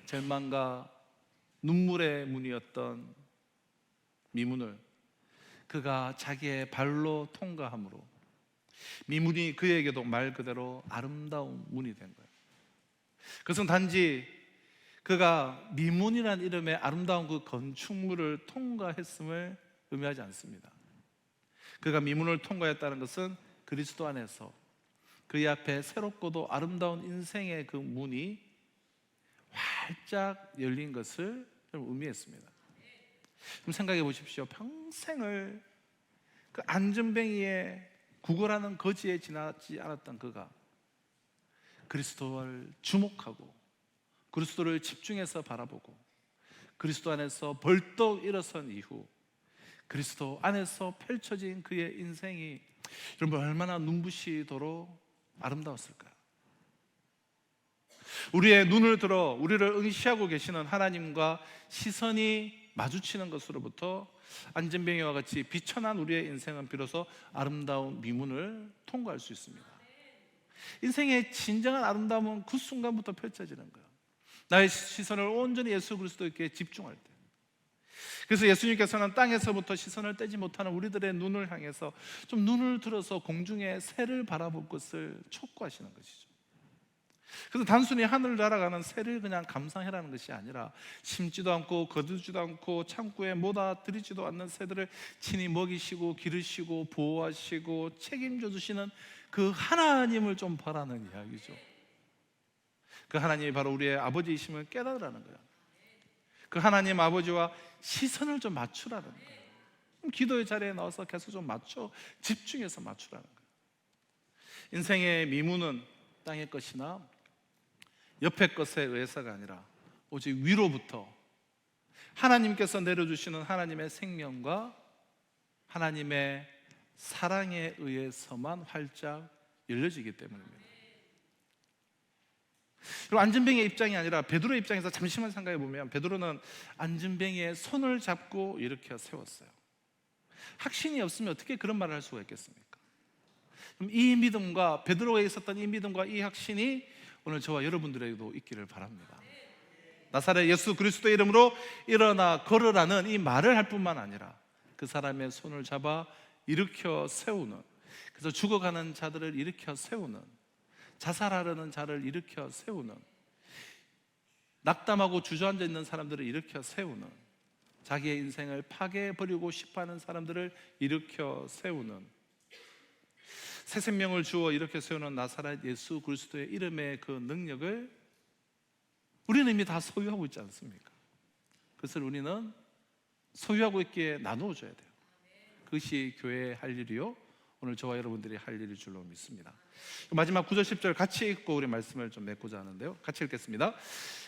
절망과 눈물의 문이었던 미문을 그가 자기의 발로 통과함으로 미문이 그에게도 말 그대로 아름다운 문이 된 거예요. 그것은 단지 그가 미문이라는 이름의 아름다운 그 건축물을 통과했음을 의미하지 않습니다. 그가 미문을 통과했다는 것은 그리스도 안에서 그의 앞에 새롭고도 아름다운 인생의 그 문이 활짝 열린 것을 의미했습니다. 좀 생각해 보십시오. 평생을 그 안전뱅이에 구걸하는 거지에 지나지 않았던 그가 그리스도를 주목하고 그리스도를 집중해서 바라보고 그리스도 안에서 벌떡 일어선 이후 그리스도 안에서 펼쳐진 그의 인생이 여러분 얼마나 눈부시도록 아름다웠을까요? 우리의 눈을 들어 우리를 응시하고 계시는 하나님과 시선이 마주치는 것으로부터 안전뱅이와 같이 비천한 우리의 인생은 비로소 아름다운 미문을 통과할 수 있습니다. 인생의 진정한 아름다움은 그 순간부터 펼쳐지는 거예요. 나의 시선을 온전히 예수 그리스도께 집중할 때. 그래서 예수님께서는 땅에서부터 시선을 떼지 못하는 우리들의 눈을 향해서 좀 눈을 들어서 공중의 새를 바라볼 것을 촉구하시는 것이죠. 그래서 단순히 하늘 날아가는 새를 그냥 감상해라는 것이 아니라 심지도 않고 거두지도 않고 창고에 모다 들이지도 않는 새들을 친히 먹이시고 기르시고 보호하시고 책임져 주시는 그 하나님을 좀 보라는 이야기죠. 그 하나님이 바로 우리의 아버지이심을 깨달으라는 거예요. 그 하나님 아버지와 시선을 좀 맞추라는 거예요. 기도의 자리에 나와서 계속 좀 맞춰, 집중해서 맞추라는 거예요. 인생의 미문은 땅의 것이나 옆에 것에 의해서가 아니라 오직 위로부터 하나님께서 내려주시는 하나님의 생명과 하나님의 사랑에 의해서만 활짝 열려지기 때문입니다. 그리고 안전뱅이의 입장이 아니라 베드로의 입장에서 잠시만 생각해 보면, 베드로는 안전뱅이의 손을 잡고 일으켜 세웠어요. 확신이 없으면 어떻게 그런 말을 할 수가 있겠습니까? 그럼 이 믿음과, 베드로에 있었던 이 믿음과 이 확신이 오늘 저와 여러분들에게도 있기를 바랍니다. 나사렛 예수 그리스도의 이름으로 일어나 걸으라는 이 말을 할 뿐만 아니라 그 사람의 손을 잡아 일으켜 세우는, 그래서 죽어가는 자들을 일으켜 세우는, 자살하려는 자를 일으켜 세우는, 낙담하고 주저앉아 있는 사람들을 일으켜 세우는, 자기의 인생을 파괴해버리고 싶어하는 사람들을 일으켜 세우는, 새 생명을 주어 일으켜 세우는 나사렛 예수 그리스도의 이름의 그 능력을 우리는 이미 다 소유하고 있지 않습니까? 그것을 우리는 소유하고 있기에 나누어 줘야 돼요. 그것이 교회의 할 일이요, 오늘 저와 여러분들이 할 일일 줄로 믿습니다. 마지막 9절 10절 같이 읽고 우리 말씀을 좀 맺고자 하는데요, 같이 읽겠습니다.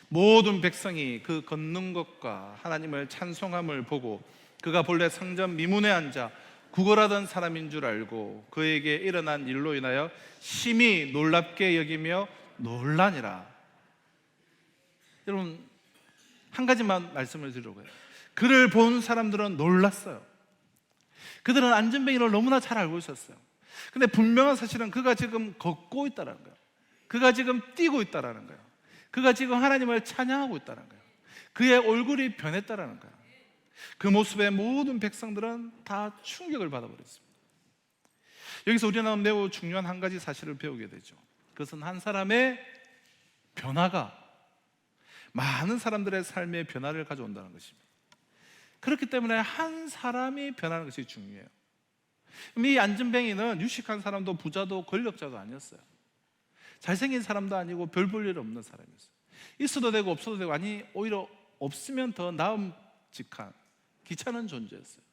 모든 백성이 그 걷는 것과 하나님을 찬송함을 보고 그가 본래 성전 미문에 앉아 구걸하던 사람인 줄 알고 그에게 일어난 일로 인하여 심히 놀랍게 여기며 놀라니라. 여러분, 한 가지만 말씀을 드리려고 해요. 그를 본 사람들은 놀랐어요. 그들은 안전뱅이를 너무나 잘 알고 있었어요. 근데 분명한 사실은 그가 지금 걷고 있다는 거예요. 그가 지금 뛰고 있다는 거예요. 그가 지금 하나님을 찬양하고 있다는 거예요. 그의 얼굴이 변했다는 거예요. 그 모습에 모든 백성들은 다 충격을 받아버렸습니다. 여기서 우리는 매우 중요한 한 가지 사실을 배우게 되죠. 그것은 한 사람의 변화가 많은 사람들의 삶의 변화를 가져온다는 것입니다. 그렇기 때문에 한 사람이 변하는 것이 중요해요. 이 안전뱅이는 유식한 사람도 부자도 권력자도 아니었어요. 잘생긴 사람도 아니고 별 볼 일 없는 사람이었어요. 있어도 되고 없어도 되고, 아니 오히려 없으면 더 나음직한 귀찮은 존재였어요.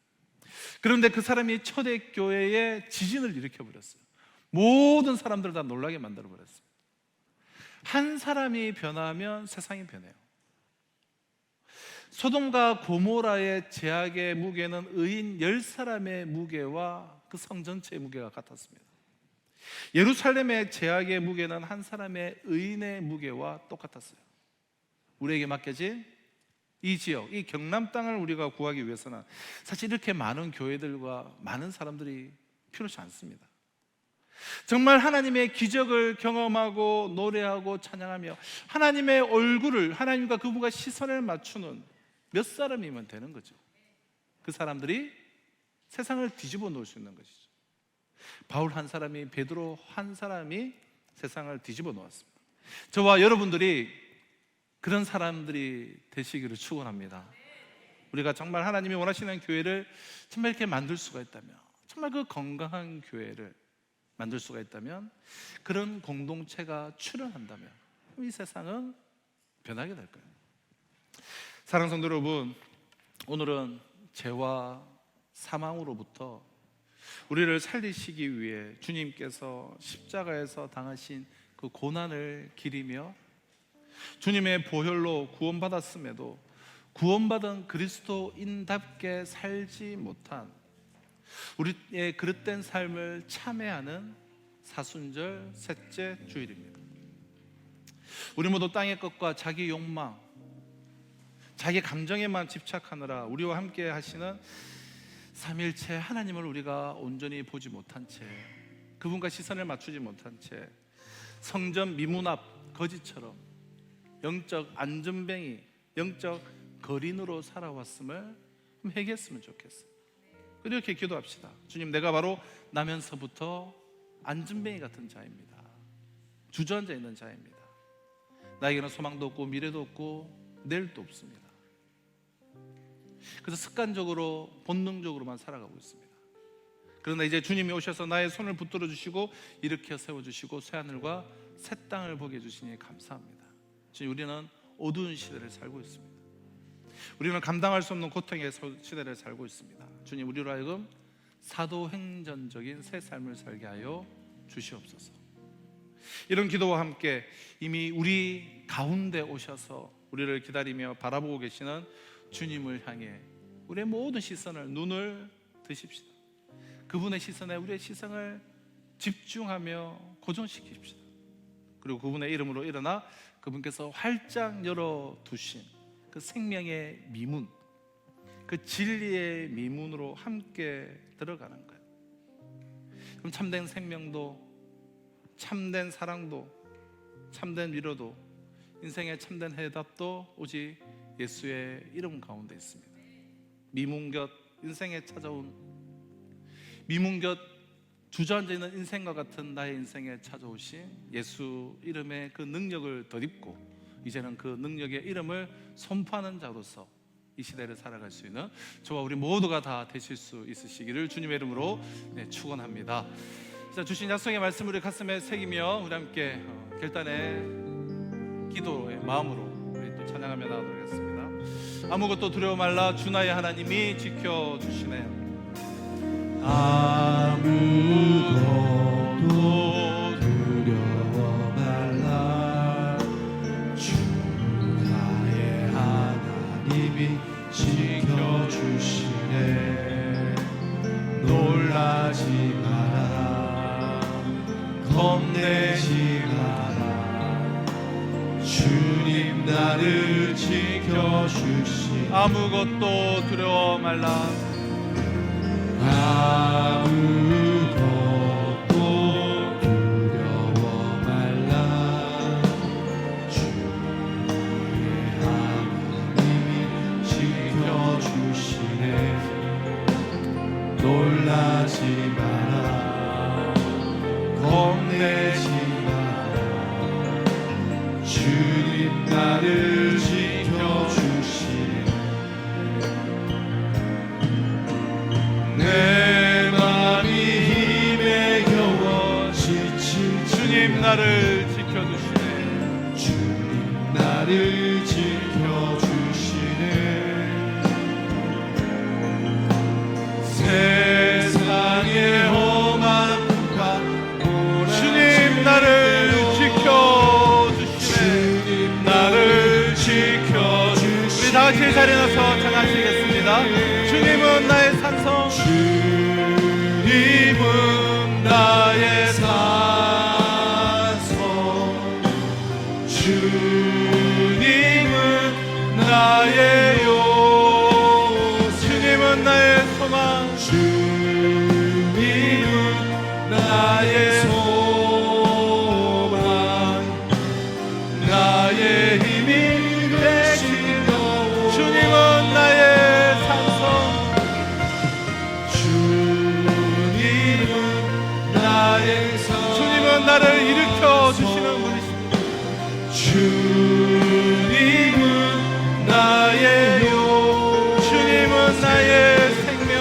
그런데 그 사람이 초대교회에 지진을 일으켜버렸어요. 모든 사람들을 다 놀라게 만들어버렸어요. 한 사람이 변하면 세상이 변해요. 소돔과 고모라의 제약의 무게는 의인 10사람의 무게와 그 성 전체의 무게가 같았습니다. 예루살렘의 제약의 무게는 한 사람의 의인의 무게와 똑같았어요. 우리에게 맡겨진 이 지역, 이 경남 땅을 우리가 구하기 위해서는 사실 이렇게 많은 교회들과 많은 사람들이 필요치 않습니다. 정말 하나님의 기적을 경험하고 노래하고 찬양하며 하나님의 얼굴을, 하나님과 그분과 시선을 맞추는 몇 사람이면 되는 거죠. 그 사람들이 세상을 뒤집어 놓을 수 있는 것이죠. 바울 한 사람이, 베드로 한 사람이 세상을 뒤집어 놓았습니다. 저와 여러분들이 그런 사람들이 되시기를 축원합니다. 우리가 정말 하나님이 원하시는 교회를 정말 이렇게 만들 수가 있다면, 정말 그 건강한 교회를 만들 수가 있다면, 그런 공동체가 출현한다면 이 세상은 변하게 될 거예요. 사랑하는 성도 여러분, 오늘은 죄와 사망으로부터 우리를 살리시기 위해 주님께서 십자가에서 당하신 그 고난을 기리며 주님의 보혈로 구원받았음에도 구원받은 그리스도인답게 살지 못한 우리의 그릇된 삶을 참회하는 사순절 셋째 주일입니다. 우리 모두 땅의 것과 자기 욕망, 자기 감정에만 집착하느라 우리와 함께 하시는 삼일체 하나님을 우리가 온전히 보지 못한 채, 그분과 시선을 맞추지 못한 채 성전 미문 앞 거지처럼 영적 안전뱅이, 영적 거린으로 살아왔음을 회개했으면 좋겠어요. 이렇게 기도합시다. 주님, 내가 바로 나면서부터 안전뱅이 같은 자입니다. 주저앉아 있는 자입니다. 나에게는 소망도 없고 미래도 없고 내일도 없습니다. 그래서 습관적으로 본능적으로만 살아가고 있습니다. 그러나 이제 주님이 오셔서 나의 손을 붙들어 주시고 일으켜 세워주시고 새하늘과 새 땅을 보게 해주시니 감사합니다. 지금 우리는 어두운 시대를 살고 있습니다. 우리는 감당할 수 없는 고통의 시대를 살고 있습니다. 주님, 우리로 하여금 사도행전적인 새 삶을 살게 하여 주시옵소서. 이런 기도와 함께 이미 우리 가운데 오셔서 우리를 기다리며 바라보고 계시는 주님을 향해 우리의 모든 시선을, 눈을 드십시다. 그분의 시선에 우리의 시선을 집중하며 고정시키십시다. 그리고 그분의 이름으로 일어나 그분께서 활짝 열어두신 그 생명의 미문, 그 진리의 미문으로 함께 들어가는 거예요. 그럼 참된 생명도, 참된 사랑도, 참된 위로도, 인생의 참된 해답도 오직 예수의 이름 가운데 있습니다. 미문 곁 인생에 찾아온, 미문 곁 주저앉아 있는 인생과 같은 나의 인생에 찾아오신 예수 이름의 그 능력을 덧입고 이제는 그 능력의 이름을 선포하는 자로서 이 시대를 살아갈 수 있는 저와 우리 모두가 다 되실 수 있으시기를 주님의 이름으로 축원합니다. 자, 주신 약속의 말씀을 우리 가슴에 새기며 우리 함께 결단의 기도의 마음으로 우리 또 찬양하며 나가도록 하겠습니다. 아무것도 두려워 말라, 주 나의 하나님이 지켜주시네. 아무것도 두려워 말라, 주 나의 하나님이 지켜주시네. 놀라지 마라, 겁내지 마라, 주님 나를 지켜주시네. 아무것도 두려워 말라, 아무것도 두려워 말라, 주 나의 하나님이 지켜주시네. 놀라지 마라, 겁내지 마라, 주님 나를 지켜주시네. 내 맘이 힘에 겨워 지칠 주님 나를 지켜주시네. 주님 나를 지켜주시네. 세상의 험함과 주님 나를 지켜주시네. 주님 나를 지켜주시네. 우리 다 같이 자리에 나서 찬양하시겠습니다. 주님은 나의 산성, 주님은 나의 산성, 주님은 나의 요새, 주님은 나의 소망, 주님은 나의 소망, 나의 힘이 되신 여호와. 주님은 나의 산성, 주님은 나의 산, 주님은 나를 일으켜 주시는 분이십니다. 주님은 나의 요, 주님은 나의 생명,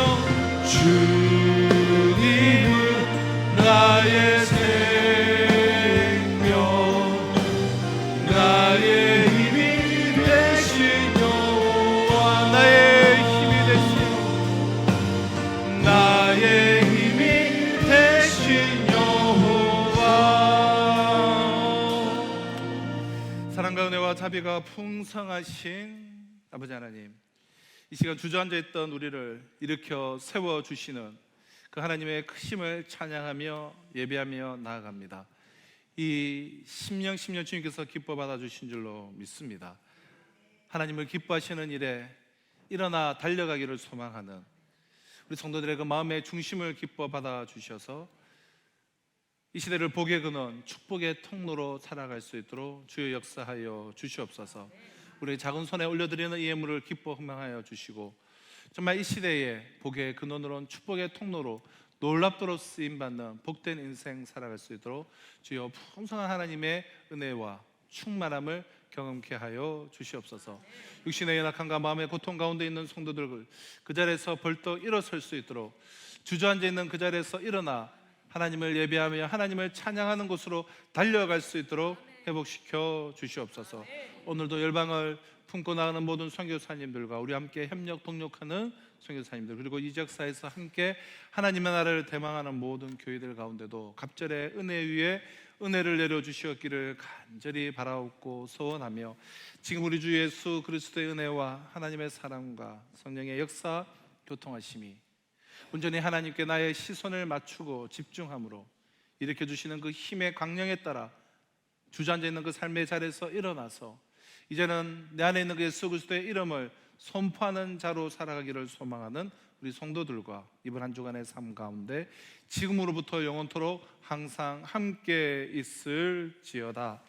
주님은 나의 생명, 나의 힘이 되신 여호와. 나의 힘이 되신, 나의 힘이 되신 여호와. 사랑과 은혜와 자비가 풍성하신 아버지 하나님, 이 시간 주저앉아 있던 우리를 일으켜 세워주시는 그 하나님의 크심을 찬양하며 예배하며 나아갑니다. 이 심령 주님께서 기뻐 받아주신 줄로 믿습니다. 하나님을 기뻐하시는 일에 일어나 달려가기를 소망하는 우리 성도들의 그 마음의 중심을 기뻐 받아주셔서 이 시대를 복의 근원, 축복의 통로로 살아갈 수 있도록 주여 역사하여 주시옵소서. 우리 작은 손에 올려드리는 이 예물을 기뻐 흥망하여 주시고 정말 이 시대에 복의 근원으로, 축복의 통로로 놀랍도록 쓰임받는 복된 인생 살아갈 수 있도록 주여 풍성한 하나님의 은혜와 충만함을 경험케 하여 주시옵소서. 육신의 연약함과 마음의 고통 가운데 있는 성도들 그 자리에서 벌떡 일어설 수 있도록, 주저앉아 있는 그 자리에서 일어나 하나님을 예배하며 하나님을 찬양하는 곳으로 달려갈 수 있도록 회복시켜 주시옵소서. 오늘도 열방을 품고 나가는 모든 선교사님들과 우리 함께 협력 동력하는 선교사님들, 그리고 이 지역사에서 함께 하나님의 나라를 대망하는 모든 교회들 가운데도 갑절의 은혜 위에 은혜를 내려주시었기를 간절히 바라옵고 소원하며, 지금 우리 주 예수 그리스도의 은혜와 하나님의 사랑과 성령의 역사 교통하심이 온전히 하나님께 나의 시선을 맞추고 집중함으로 일으켜주시는 그 힘의 광량에 따라 주저앉아 있는 그 삶의 자리에서 일어나서 이제는 내 안에 있는 그 예수 그리스도의 이름을 선포하는 자로 살아가기를 소망하는 우리 성도들과 이번 한 주간의 삶 가운데 지금으로부터 영원토록 항상 함께 있을지어다.